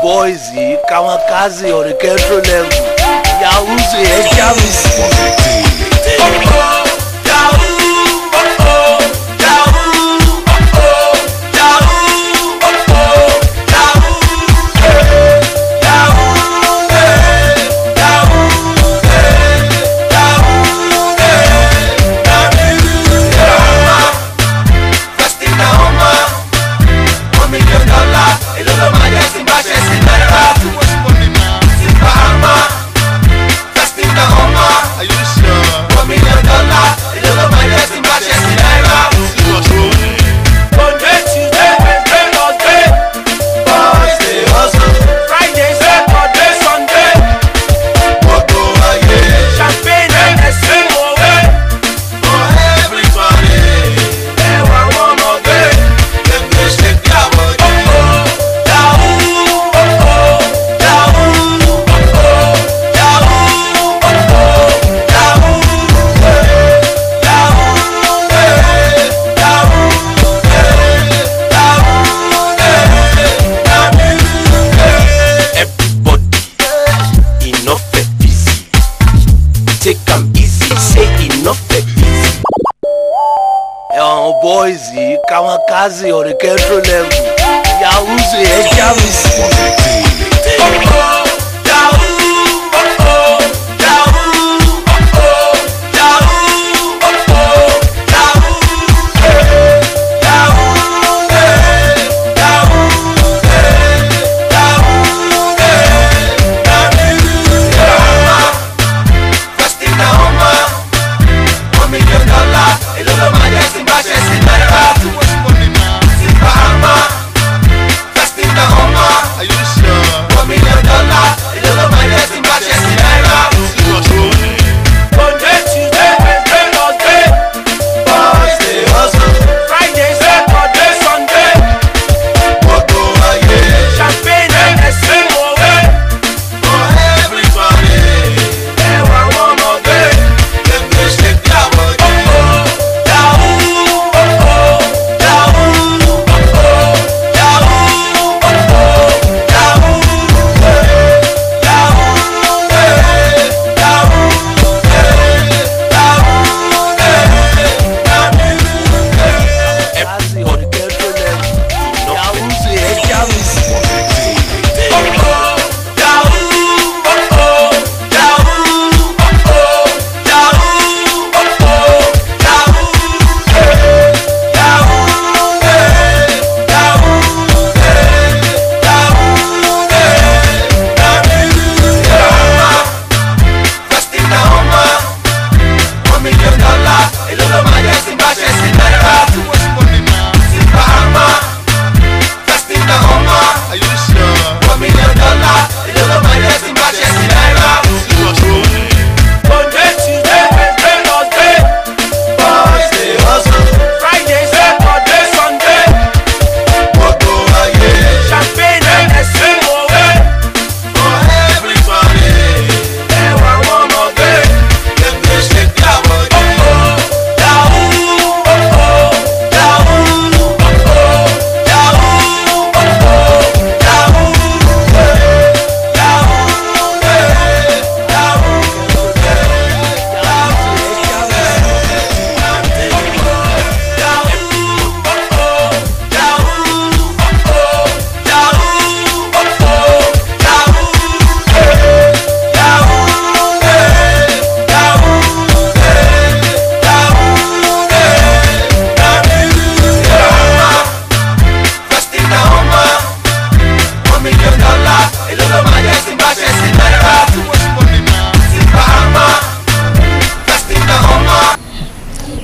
boys yìí kamikaze ọ̀rẹ́ kẹ́ńtró level yahoo ṣe ẹ̀ já mi sí. Boys yìí kamikaze ọ̀rẹ́ kẹ́ńtró level yahoo ṣe ẹ̀ já mi sí.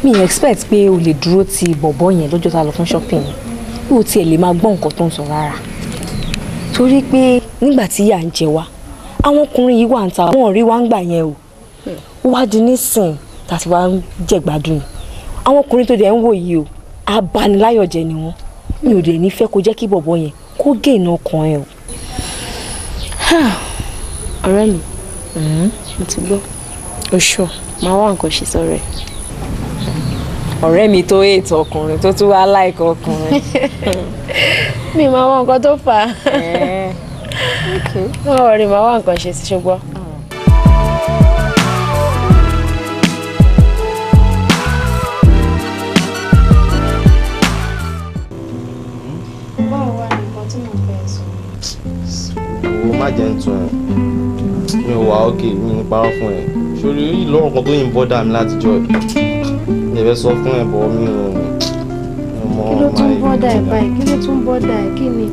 mi expect pé o lè dúró ti bọ̀bọ̀ yẹn lọ́jọ́ tá lọ fún shopping bí o tiẹ̀ lè máa gbọ́ nǹkan tó ń sọ rárá torí pé nígbà tí ìyà ń jẹ wá àwọn ọkùnrin yìí wà ń ta wọn ò rí wá ń gbà yẹn o ó wá di nísìn tàti wá ń jẹ̀gbádùn àwọn ọkùnrin tó dẹ̀ ń wò yìí o abaniláyọ̀jẹ̀ ni wọ́n mi ò dẹ̀ ní fẹ́ kó jẹ́ kí bọ̀bọ̀ yẹn kó gé iná ọkàn ẹ o. ọ̀rẹ́ mi mo ti gbọ́ oṣù máa wá nǹkan ṣe sọ̀rọ̀ ẹ̀. ọ̀rẹ́ mi tó ètò ọkùnrin tó tún wá láìka ọkùnrin. mi máa wá nǹkan tó fà á. Okay. Ọ̀rẹ́ màá wá nǹkan ṣe sí ṣùgbọ́n. Báwo wá ní nǹkan tí mo fẹ́ sọ? Owó má jẹ́ ń tún ẹ̀. Mi ò wá òkè mi ní parọ́ fún ẹ. Ṣorí lọ́rọ̀ kan tó yìn bọ́dà mi láti jọ ẹ̀. Mi ò fẹ́ sọ fún ẹ bọ́ mi ò mọ kí ló tún bọ́dà ẹ̀ báyìí? Kí ló tún bọ́dà ẹ̀? Kí ni?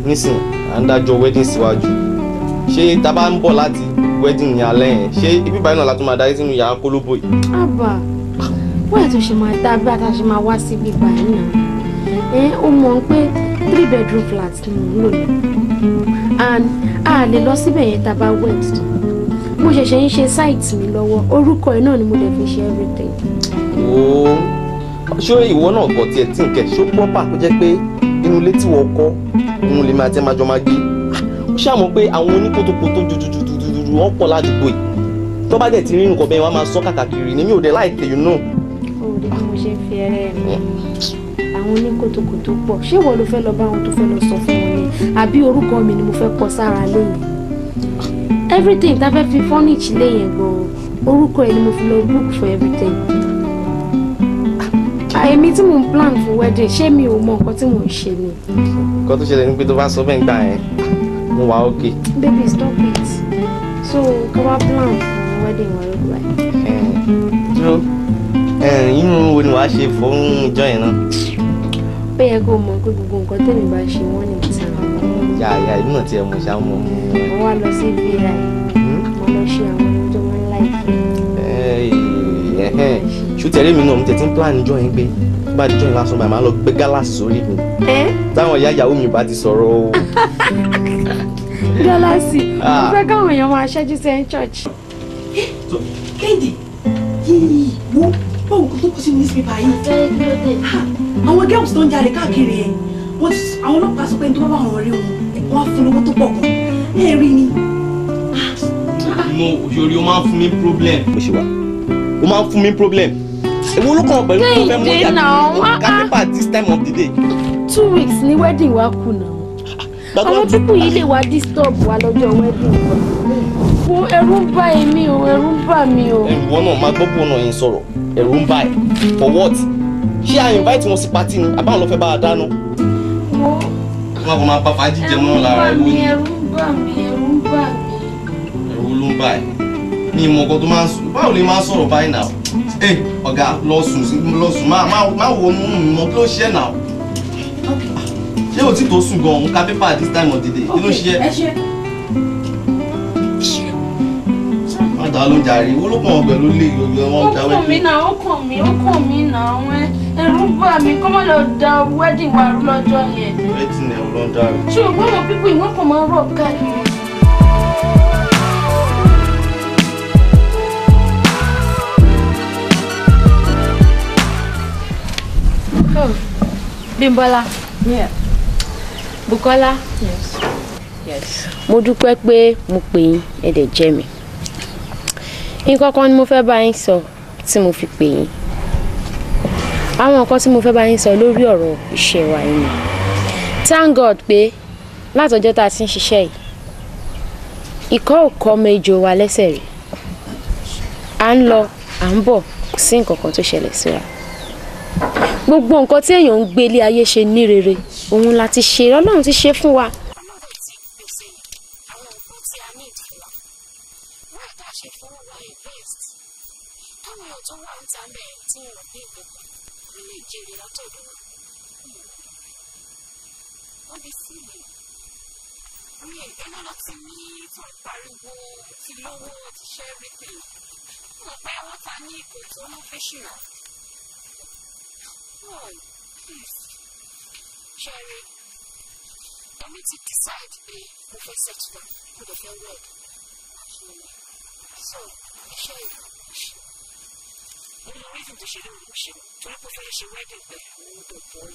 Nísìn, à ń dájọ́ wedding síwájú. Ṣé tá bá ń bọ̀ láti wedding ní alẹ́ yẹn? Ṣé ibi báyìí náà la tún máa darí sínú yàrá kólóbó yìí? Àbá, wọ́n ẹ̀ tó ṣe máa dá bí àtàṣe máa wá síbí báyìí náà. Ó mọ̀ pé 3 bedroom flat ni mò ń lò ní. And a lè lọ síbẹ̀ yẹn tá a bá wed tán. Mo ṣẹ̀ṣẹ̀ ń ṣe site mi lọ́wọ́. Orúkọ ẹ̀ náà ni mo dẹ̀ fi ṣe everything. Ooo, ṣé ìwọ náà kọ̀ tiẹ̀ tí nkẹ́ ṣó pọ́pà kó jẹ́ pé inú ilé tí wọ́n kọ́ òun lè máa tẹ́ máa jọ máa gbé. Ó ṣàmọ̀ pé àwọn oníkótókótó jùjùjùjùjù wọ́n pọ̀ ládùúgbò yìí. Tó bá dẹ̀ ti rí nǹkan bẹ́ẹ̀ wọ́n á máa sọ kàkàkiri ní mi ò dẹ̀ láìpẹ́ yìí náà. Ó dé bí mo ṣe ń fi ẹrẹ́ rẹ̀. Àwọn oníkótókótó pọ̀. Ṣé ìwọ ló fẹ́ lọ bá wọn tó fẹ́ lọ sọ fún wọn ni? Àbí orúkọ mi ni mo fẹ́ kọ sára lẹ́yìn? Everything tá a fẹ́ fi furnish lẹ́yìn gan-an. Orúkọ ẹ̀ ni mo fi lọ book for everything. Èmi tí mò ń plan fún wedding, ṣé mi ò mọ nǹkan tí mò ń ṣe ni? Nǹkan tó ṣẹlẹ̀ ni pé tó bá sọ bẹ́ẹ̀ gbà yẹn, mo wà okay. Baby, stop it. So, ká wá plan fún wedding wa ló gbà yẹn. Dúró, irun wo ni wàá ṣe fún ìjọ yẹn náà? Ó yẹ kó mọ̀ pé gbogbo nǹkan tèmi bá ṣe wọ́n ní ìtàn. Yàyà, inú náà tiẹ̀ mọ̀ ṣá mọ̀ mú. Mo wá lọ sí VI, mo lọ ṣe àwọn ohun tó máa ń láìpẹ́. Ṣó tẹ̀lé mi náà mo tẹ̀ tí ń plan ìjọ yẹn pé tó bá dijọ́ yẹn lásán báyìí máa lọ gbé gálàsì sórí mi. Táwọn ìyá ìyàwó mi bá ti sọ̀rọ̀ o. Gálàsì, mo fẹ́ káwọn èèyàn máa ṣẹ́jú sí ẹ̀ church. Kéde yìí wo báwo kò tó kó sínú newspaper yìí. Àwọn girls tó ń jalè káàkiri ẹ̀ àwọn ọlọ́pàá sọ pé tó bá bá wọn rí wọn wọ́n á fún owó tó pọ̀ gan. Ẹ rí ni. Mo òṣèré o máa ń fún mi problem. Mo ṣe wà. O máa ń fún mi problem. Èwo ló kàn pẹ̀lú tó fẹ́ mú ìyá ká pépà this time of the day. 2 weeks ni wedding wa kù náà. Àwọn pípù yìí lè wá disturb wa lọ́jọ́ wedding wa. Fún ẹ̀rù ń bá èmi o, ẹ̀rù ń bà mí o. Ìwọ náà máa gbọ́ bóun náà yẹn sọ̀rọ̀. Ẹ̀rù ń bà ẹ́. For what? Ṣé a invite wọn sí party ni? Àbáwọn ló fẹ́ bá a dáná? Wọ́n kò máa pa fàájì jẹ mọ́ lára ẹ̀ lónìí. Ẹ̀rù ń bà mí, ẹ̀rù ń bà mí. Ẹ̀rù ló ń bà ẹ́. Ní ìmọ̀ ọkọ tó máa ń sùn. Báwo lè máa sọ̀rọ̀ báyìí náà? Ọ̀gá lọ sùn máa wo mọ̀ kí ló ṣe náà? Ṣé o ti tó sùn gan-an? Ká pépà this time of the day. Kí ló ṣe? Má dàá ló ń jàre. Owó ló pọ̀ ọ̀gbẹ́ ló lè yọ wọ́n jáwé. Ó kàn mí náà, ó kàn mí náà. Ẹ̀rù ń bà mí kó má lọ da wedding wa rú lọ́jọ́ yẹn. Wedding ẹ̀ ló ń dára. Ṣé o gbọ́dọ̀ pípọ̀ ìwọ́n kàn máa ń rọ̀ káàkiri? Bímbọ́lá. Yeah. Bukola. Yes. Yes. Mo dúpẹ́ pé mo pè yín ẹ dẹ̀ jẹ́ mi. Nǹkan kan ni mo fẹ́ bá yín sọ tí mo fi pè yín. Àwọn nǹkan tí mo fẹ́ bá yín sọ lórí ọ̀rọ̀ iṣẹ́ wa yìí ni. Thank God pé látọjọ́ tá a ti ń ṣiṣẹ́ yìí ikọ́ ò kọ́ ọmọ ejò wa lẹ́sẹ̀ rí. À ń lọ à ń bọ̀ kò sí nǹkan kan tó ṣẹlẹ̀ sí wa. Gbogbo nǹkan tí èèyàn ń gbélé ayé ṣe ní rere òun la ti ṣe Ọlọ́run ti ṣe fún wa. Sherry, I need to decide a professor to them who the fair word. So, Sherry, the reason to share to a professor wedding there, who the boy,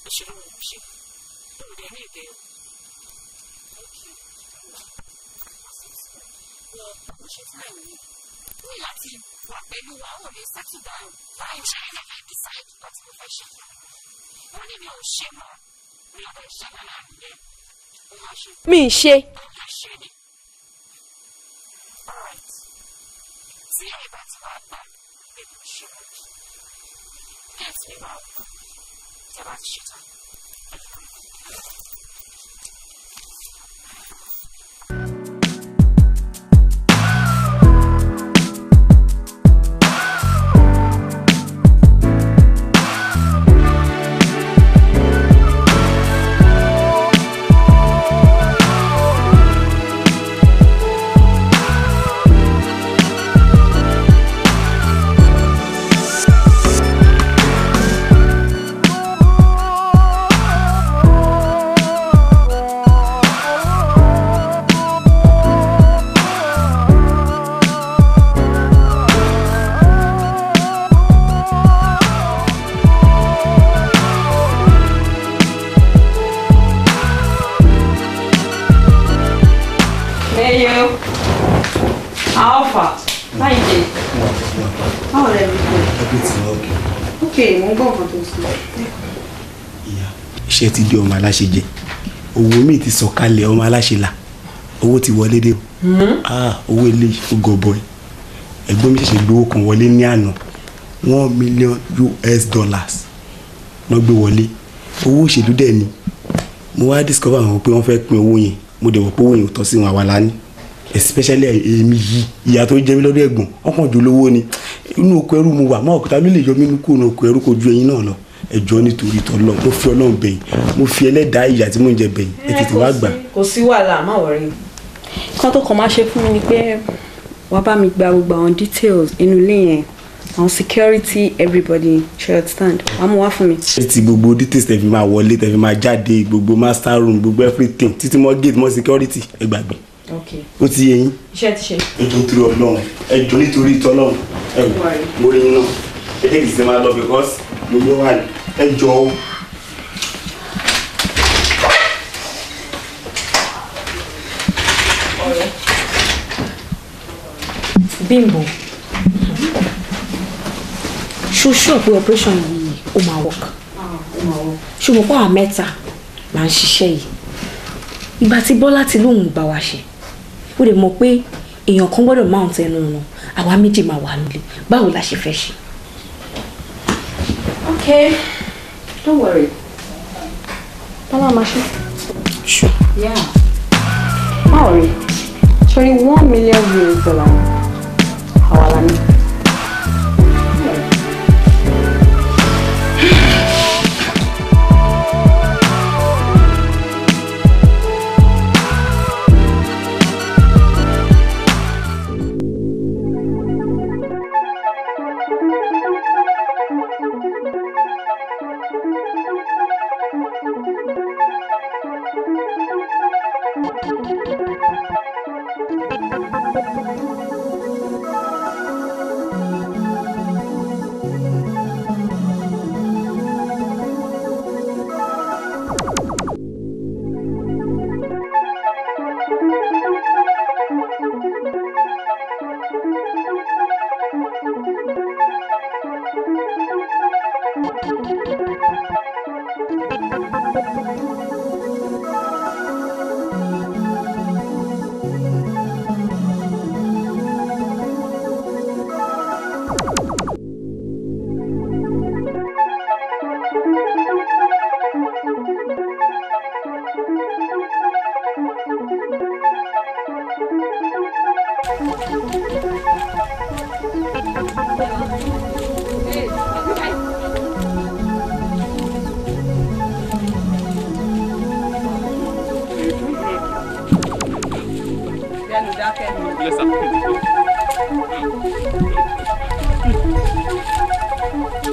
the share who they need there. Okay. Well, which is my name. We like to walk baby while we settle down. I'm trying to decide what's profession. Wọ́n ní mi ò ṣe mọ́ mi ò bẹ̀ ṣe lọ́la nìyẹn Mi ṣe. Iṣẹ́ ti di ọmọ aláṣẹ jẹ owó mi ti sọ̀kalẹ̀ ọmọ aláṣẹ là owó ti wọlé dé owó ilé gọbọi ẹ̀gbọ́n mi ṣẹ̀ṣẹ̀ gbowó kan wọlé ní àná $1 million náà gbé wọlé owó òṣèlú dẹ̀ ni mo wá discover àwọn pé wọ́n fẹ́ pín owó yẹn mo dẹ̀ wọ̀ pé owó yẹn ò tọ́ sí wọn àwa la ní especially èmi yìí ìyá tó jẹ mí lọ́dọ̀ ẹ̀gbọ́n ọkàn jù lówó ni inú oko ẹrú mo wà má òkúta ló lè yọ mí nínú kúrò oko ẹrú kojú ẹyin náà lọ ẹjọ́ nítorí tọlọ́run mo fi Ọlọ́run bẹ̀yìn mo fi ẹlẹ́dàá ìyà tí mo ń jẹ bẹ̀yìn ẹ tètè wá gbà. kò sí wàhálà má wọrí. kan tó kàn máa ṣe fún mi ni pé wàá bá mi gba gbogbo àwọn details inú ilé yẹn àwọn security everybody should stand wàá mú wá fún mi. ẹ ti gbogbo details tẹ fi máa wọlé tẹ fi máa jáde gbogbo master room gbogbo everything títí mọ́ gate mọ́ security ẹ gbàgbé. ó ti yé yín. iṣẹ́ ti ṣe. ẹjọ́ nítorí Ọlọ́run ẹjọ́ nítorí tọlọ́run mo rí yín náà ẹ jẹ́ kí n ṣe máa lọ because mo yọ wà ní ẹjọ́ o. Bimbo ṣoṣo pé operation yìí ó máa work ṣùgbọ́n pàwọn mẹ́ta là ń ṣiṣẹ́ yìí ìgbà tí Bọ́lá ti lóun bá wa ṣe ó lè mọ̀ pé èèyàn kan gbọ́dọ̀ mount ẹnu ọ̀nà àwa méjì máa wà nílé báwo la ṣe fẹ́ ṣe. Okay, don't worry. Bala Mashi. Sure. Yeah. Don't worry. $21 million. How are you?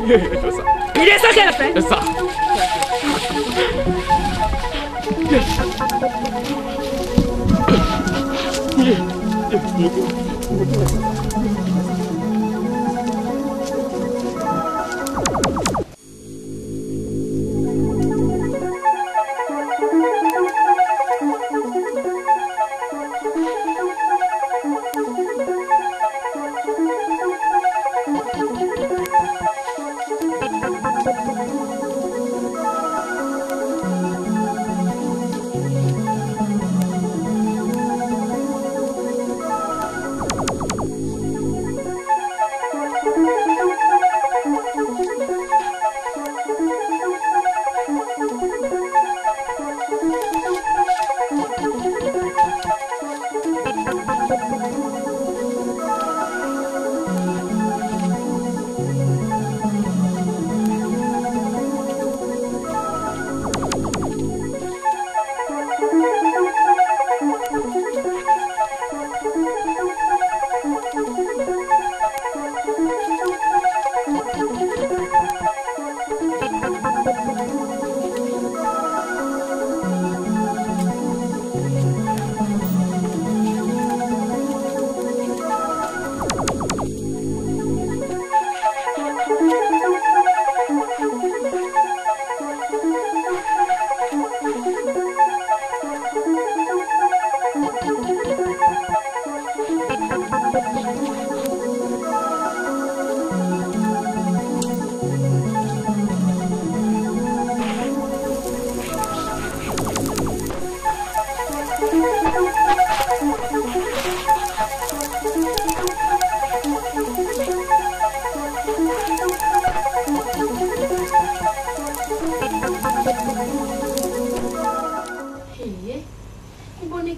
Il est ça qu'elle a fait. C'est ça.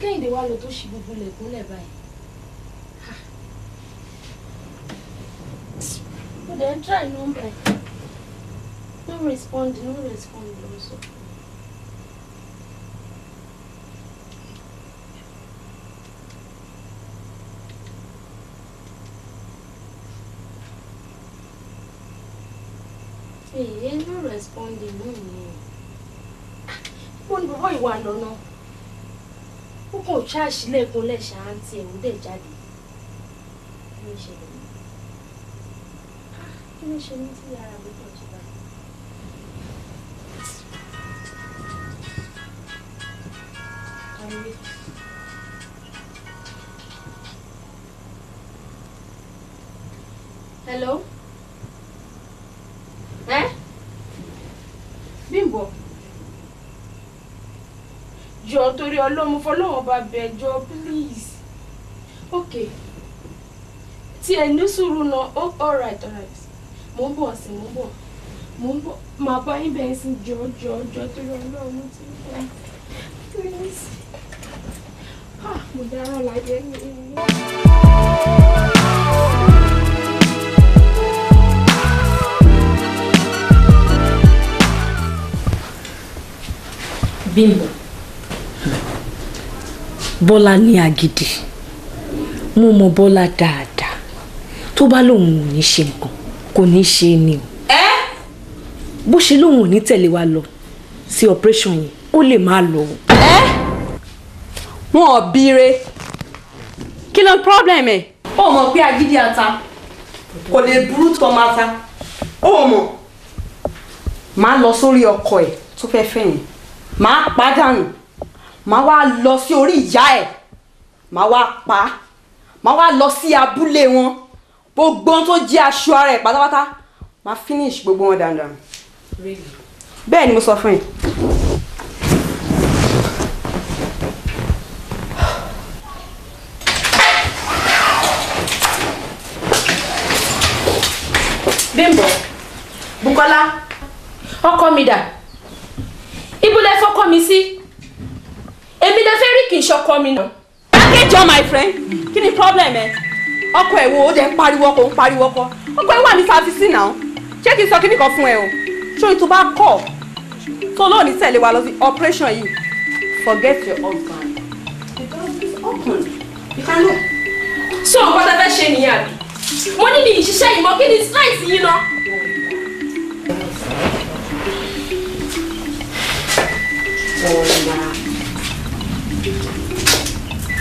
Kẹ́hìndé wá lọ tó ṣí gbogbo lẹ̀kúnlẹ̀ báyìí. But then try number. No respond also. Hey, no responding, no. Wọ́n bọ́ ìwà lọ́nà. Ó kàn ṣáàṣì lẹ́kúnlẹ̀ ṣáàntì ẹ̀ ń dẹ̀ jáde. Kí ló ṣe lè ní? Kí ló ṣe ní tí ara mi kàn ṣe báyìí? Hello? Bímbọ́? Jọ̀ọ́ torí Ọlọ́run fọlọ́run bá bẹ̀ jọ̀ọ́ please. Okay. Tí ẹ ní sùúrù náà, all right. Mo ń bọ̀ sí, mo ń bọ̀. Màá bá yín bẹ̀rẹ̀ sí jọ̀ọ́ torí Ọlọ́run ti ń bọ̀. Please. Mo dára láyé mi. Bímbọ́, Bọ́lá ní agídí. Mo mọ Bọ́lá dáadáa. Tó bá lóun ò ní ṣe nǹkan, kò ní ṣe ni o. Bó ṣe lóun ò ní tẹ̀lé wa lọ sí operation yẹn, ó lè má lọ. Wọn ò bíire. Kí ló ń problem ẹ̀? Ó mọ̀ pé agídí ata kò lè burú tó máa ta. Ó mọ̀. Máa lọ sórí ọkọ ẹ̀ tó fẹ́ fẹ́ yẹn. Máa pàdánù. Máa wá lọ sí orí ìyá ẹ̀. Máa wá pa. Máa wá lọ sí abúlé wọn. Gbogbo tó jẹ́ aṣọ ara ẹ̀ pátápátá. Máa finish gbogbo wọn dandan. Bẹ́ẹ̀ ni mo sọ fún ẹ. Bímbọ́, Bùkọ́lá, ọkọ mi dà? Ibo lẹ fọkọ mi sí? Èmi lẹ fẹ́ rí kì í ṣọkọ mi náà. Akéjọ my friend, kí ni problem ẹ? Ọkọ ẹ̀ wo ó dẹ̀ ń pariwo ọkọ ọkọ ẹ̀ wà ní sáfíìsì náà. Ṣé kí n sọ kíní kan fún ẹ o? Ṣé tó bá kọ̀ tó lóòní tẹ̀lé wa lọ sí operation yìí? Forget your husband. So nǹkan tẹ́ fẹ́ ṣe nìyẹn àbí? Mo ní ní ìṣiṣẹ́ ìmọ̀ kí ni strength yìí náà?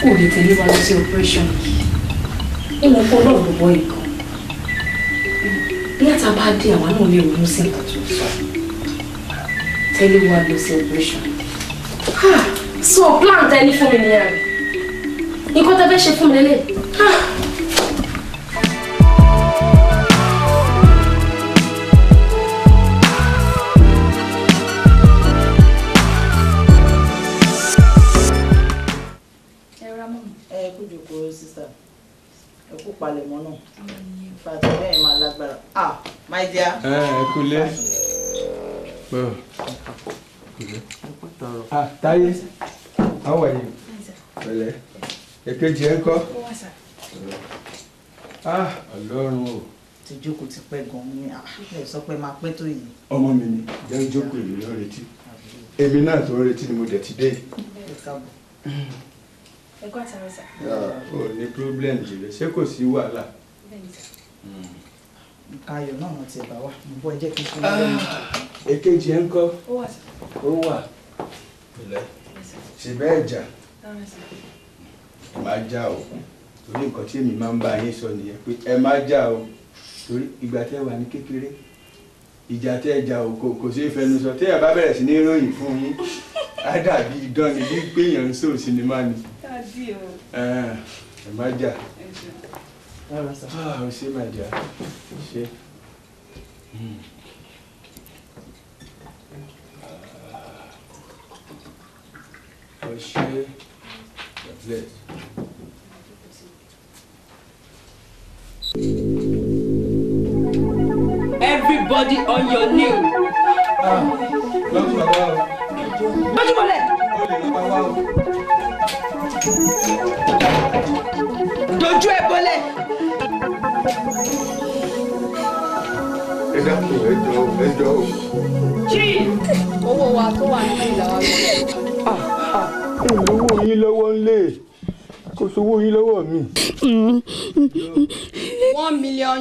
Ó lè tẹ̀lé wa lọ sí operation yìí. Ìmọ̀ fún ọlọ́run bọ́ nǹkan. Bí àtà bá dé àwa náà lè ronú sí nǹkan tó sọ. Tẹ̀lé wa lọ sí operation. So plan tẹ́ ní fún mi nìyẹn àbí? Nǹkan tẹ́ fẹ́ ṣe fún mi lélẹ̀. Kújòkó sísá ẹ kú palẹ̀mọ́ náà fàtí bẹ́ẹ̀ máa lágbára. My dear. Kúlé. Táyé, how are you? Pẹ̀lẹ́. Èkejì ẹ ń kọ́? Ọlọ́run o. Ti jókòó ti pẹ́ gan-an ní ẹ sọ pé máa pẹ́ tó yìí. Ọmọ mi ni jẹ́ jókòó èmi ló retí. Èmi náà tó retí ni mo dẹ̀ ti dé. Ẹ kọ́ àtàrà sà. Ó ní problem jìnnà, ṣé kò sí wàhálà? Nǹkan ayọ̀ náà mo ti bá wà, mo bọ́ ẹ jẹ́ kí n fún mi lẹ́nu. Èkejì ẹ ń kọ́? Ó wà sà. Ó wà. Pẹ̀lẹ́. Ṣé bẹ́ẹ̀ jà? Ẹ má jà o. Torí nǹkan tí èmi máa ń bá yín sọ nìyẹn pé ẹ má jà o. Torí ìgbà tẹ́ wà ní kékeré, ìjà tẹ́ ẹ jà o kò ṣeé fẹnu sọ. Tẹ́ ẹ bá bẹ̀rẹ̀ sí ní ròyìn fún yín, á dàbí idán ni bí pé èèyàn ń sọ sinimá ni. Ẹ má jà. Ó ṣe má jà. Ṣé. Ó ṣe. Bless. Everybody on your knee. Lọ́tún bàbá o. Lọ́tún bọ̀lẹ̀. Dojú ẹ bọ́lẹ̀. Ẹ dákun ẹ jọ̀ọ́. Chief. Owó wa tó wà nílé ìlàwọ̀ yìí. Owó yín lọ́wọ́ ń lé. Kò sówó yín lọ́wọ́ mi. $1 million.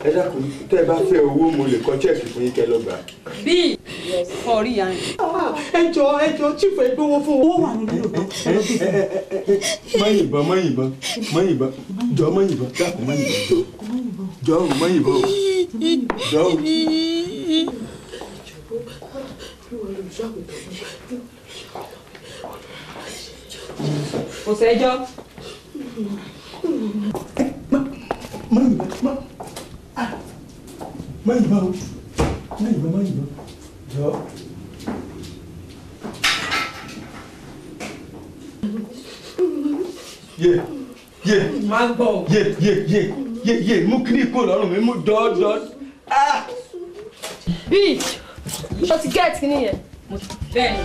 Ẹ dákun tẹ́ ẹ bá fẹ́ owó mo lè kọ chẹ́ẹ̀kì fún yín kẹ́ lọ gbà. Bí ọ̀rí yẹn. Ẹ jọ̀ọ́ chief ẹ gbówó fún owó wà nílé òótọ́. Má yìnbọn jọ̀ọ́ má yìnbọn dákun má yìnbọn jọ̀ọ́ má yìnbọn jọ̀ọ́. Kò sẹ́jọ́. Má yìnbọn jọ̀ọ́. Má gbọ́. Mú kíní kó lọ́rùn mi mú jọ̀ọ́. Bí o ti gẹ́ẹ̀tì kí nìyẹn. Bẹ́ẹ̀ni.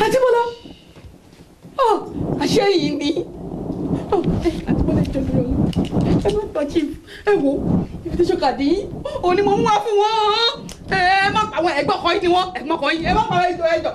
Àtìmọ́lá. Àṣẹ yìí ni. Àtìmọ́lá ìjọba rẹ̀ ẹ má pa chief ẹ wo invitation card yìí òun ni mo mú wá fún wọn. Ẹ má pa àwọn ẹ̀gbọ́n kan yìí ni wọ́n ẹ̀gbọ́n kan yìí ẹ má pa àwọn ẹjọ́.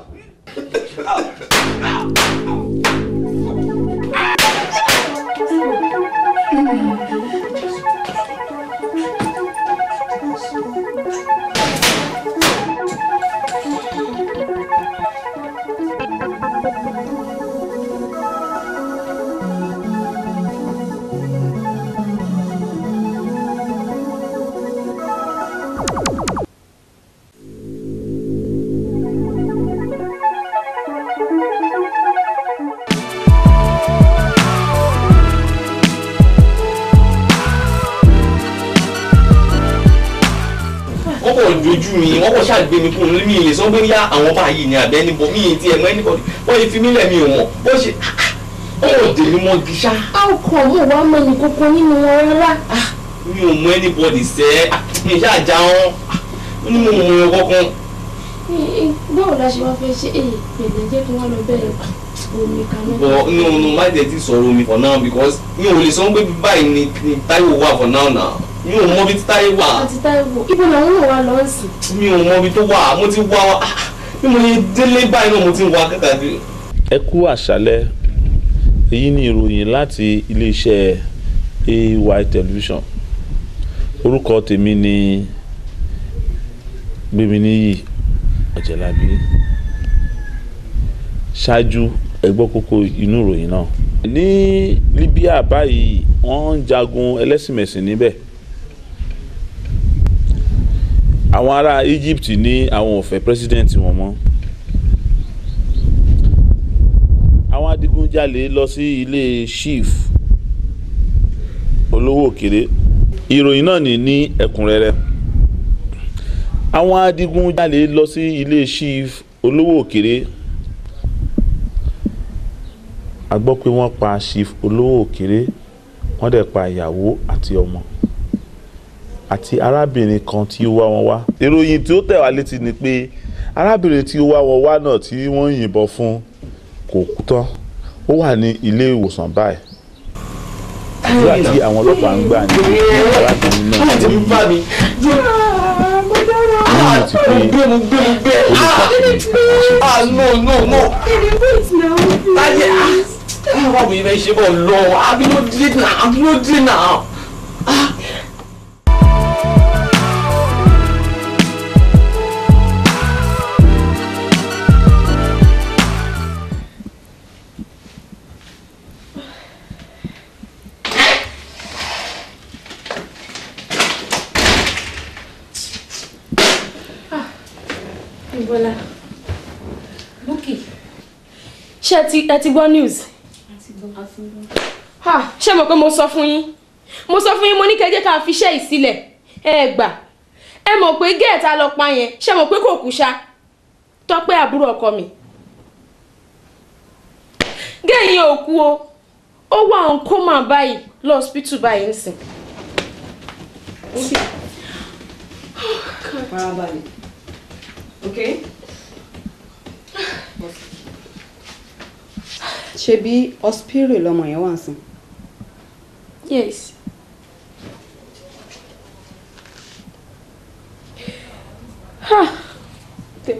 Ojú mi wọ́n kọ́ ṣàgbé mi kún mi lè sọ pé yá àwọn báyìí ni àbẹ́ níbo mi ti ẹ̀mọ́ ẹnìbọ̀dì wọ́n lè fi mí lẹ̀ mi ò mọ̀ bó ṣe ó dè mí mọ́ gíṣá. a kò mú wa mọ ní kókó nínú wọn rárá. mi ò mọ ẹnìbọ̀dì sẹ́ mi ṣáà já wọn ó ní mo mọ ẹyọ kankan. báwo la ṣe wá fẹ́ ṣe pẹ̀lẹ́ jẹ́ kí wọ́n lọ bẹ̀rẹ̀ omi kan náà. bọ̀ no má dẹ̀ ti sọ̀rọ̀ omi for now because mi ò lè sọ pé báyìí ni Táíwò wà for now now. Mi ò mọ bí Táíwò wà. Àti Táíwò ibo làwọn náà wà lọ sí. Mi ò mọ bí tó wà mo ti wá bí mo yẹ délé báyìí náà mo ti wá káàkiri. Ẹ kú àṣálẹ́ èyí ni ìròyìn láti iléeṣẹ́ AY television orúkọ tèmi ni Gbéminíyì Ọ̀jẹ̀lábí. Ṣáájú ẹ gbọ́ kókó inú ìròyìn náà. Ní Libya báyìí wọ́n ń jagun ẹlẹ́sìnmẹ̀sìn níbẹ̀. Àwọn ará Egypt ní àwọn ò fẹ́ president wọn mọ́. Àwọn adigunjalè lọ sí ilé chief olówó òkèrè. Ìròyìn náà ní ẹ̀kúnrẹ́rẹ́. Àwọn adigunjalè lọ sí ilé chief olówó òkèrè. A gbọ́ pé wọ́n pa chief olówó òkèrè wọ́n dẹ̀ pa ìyàwó àti ọmọ àti arábìnrin kan tí ó wá wọn wá. Ìròyìn tí ó tẹ̀ wá létí ni pé arábìnrin tí ó wá wọn wá náà tí wọ́n yìnbọn fún kò kú tán ó wà ní ilé ìwòsàn báyìí. Àdúrà tí àwọn ọlọ́pàá ń gbà ní arábìnrin náà ti ń bá mi. Wọ́n ti pé no. Láyé wọ́n bí ibẹ̀ ṣe bọ̀ lọ abínúdé náà. Bọ́lá Bukky ṣé ẹ ti gbọ́ news? Ṣé mo pé mo sọ fún yín mo ní kẹjẹ́ ká fi iṣẹ́ ìsílẹ̀ ẹ gbà ẹ mọ̀ pé gẹ́ẹ̀ta lọ pa yẹn ṣé mo pé kò kú ṣá Tọ́pẹ́ àbúrò ọkọ mi gẹ́ẹ̀yìn òkú ó wà ń kó mà báyìí lọ hospital báyìí nsìn Farabalẹ̀. Okay? Ṣebí hospital lọmọ yẹn wà ń sìn? Yes.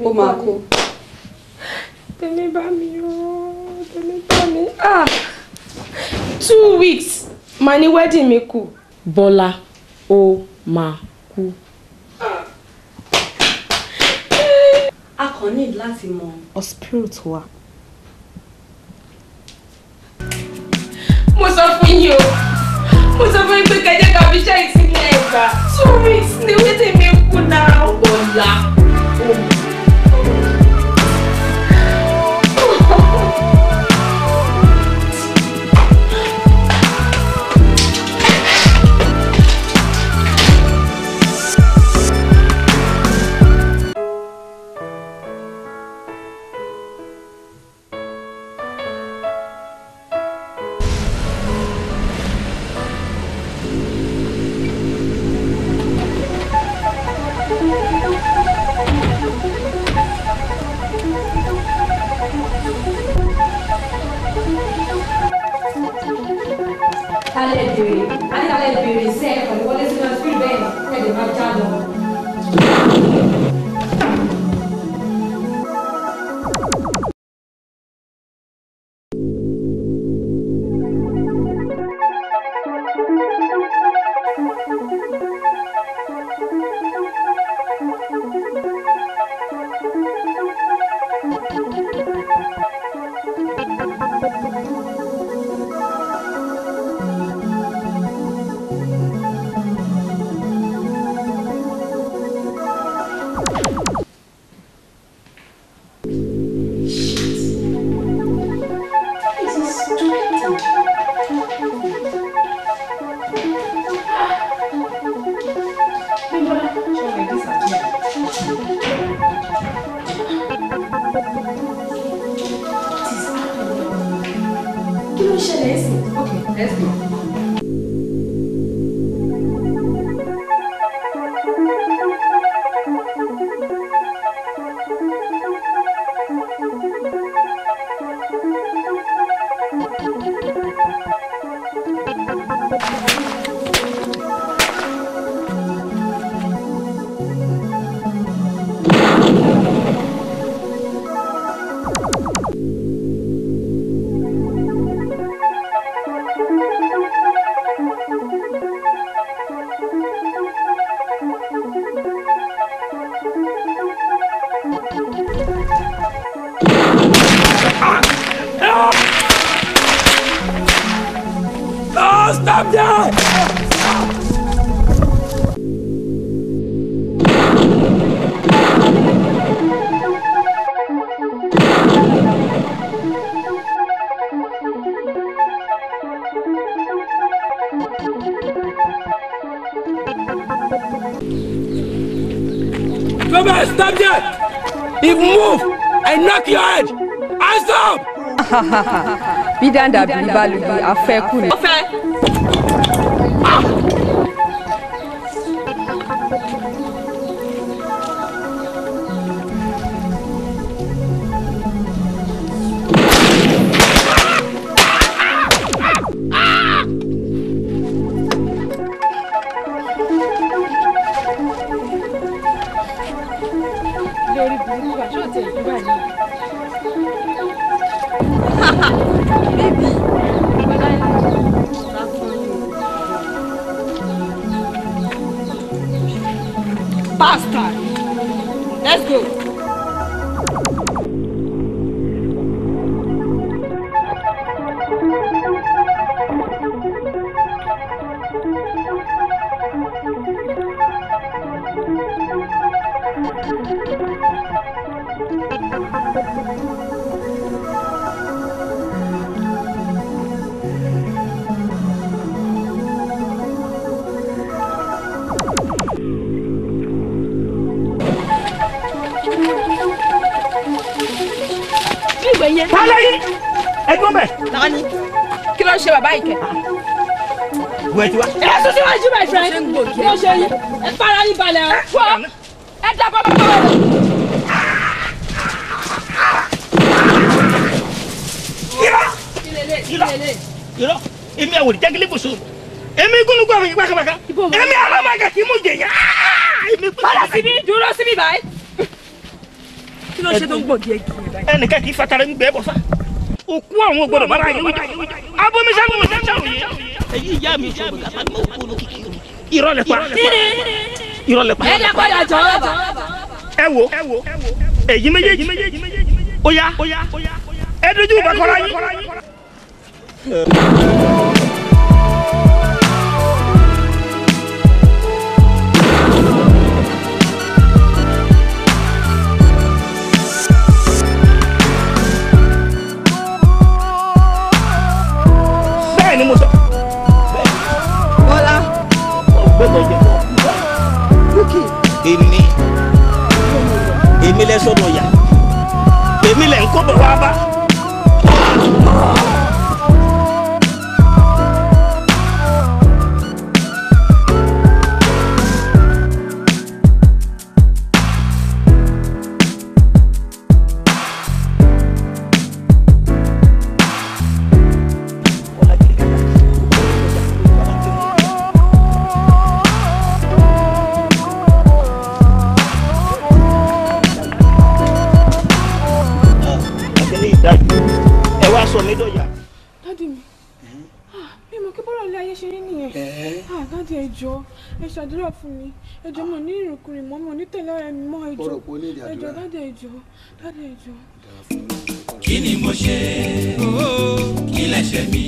Ó máa kú. Tèmi bá mi o, tèmi bá mi. 2 weeks mà ní wedding mi kù. Bọ́lá ó máa kú. A kàn ní láti mọ hospital tó wà. Mo sọ fún yín o. Mo sọ fún yín pé kẹjẹ ká fi ṣe ìsinmi ẹgbà. 2 weeks ni wedding mi kù náà. Bọ́lá ó máa. Stop that! Come on, stop that! If you move, I knock your head! Hands up! Bidanda Bibalubi afẹ́kù ni. Lórí burúkú wa ṣó tẹ̀ ìdúrà ní. Baby. Bastard. Let's go. Wálé yìí! Ẹ̀gbọ́n bẹ̀. Nani, kí ló ń ṣe bàbá ìkẹ́? wẹ̀ tí wa. ẹ sún síwájú my friend mo ṣe yí ẹ fara yín balẹ̀ ọ́ ẹ dá bọ́ bọ́ bọ́. irọ́ èmi àwòrán jágilé bò sóòrò èmi gúnlùgbọ́ mi gbàkàbàkà èmi àlọ́màgà kì í mú jẹ̀yà. padà síbí dúró síbí báyìí. kí ló ṣe tó ń gbọ̀ díẹ̀ kì í báyìí. ẹnìkan kì í fatara ń gbẹ bọ̀ sá òkú àwọn ògbọ́dọ̀ bára yẹn wíjà abomisagun mi sẹ́sẹ́ òye. èyí ìyá mi sọ̀rọ̀ gàtà ní òkú olókìkí irọ́ lẹ pa irọ́ lẹ pa. ẹ dá padà jọ ẹ wo èyí méjèèjì ó yá ẹ dojú ìbá kọ́ra yín. bẹ́ẹ̀ ni mo sọ. Bọ́lá. gbọ́dọ̀ jẹ kọ́. Bukky. èmi lẹ sọ̀rọ̀ yà èmi lẹ ń kó bọ̀ wá bá. ẹ wá sọ mí dọ̀yà. dádì mi mi mọ̀ kí bọ́lá ilé ayé ṣe rí nìyẹn dádì ẹ jọ̀ọ́ ẹ ṣàdúrà fún mi ẹ jọ̀ọ́ mo ní ìrìnkùnrin mọ́ mi ò ní tẹ̀lé ọ̀rẹ́ mi mọ́ ẹ jọ̀ọ́ dádì ẹ jọ̀ọ́. kí ni mo ṣe kí lẹ̀ṣẹ̀ mi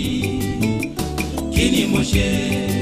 kí ni mo ṣe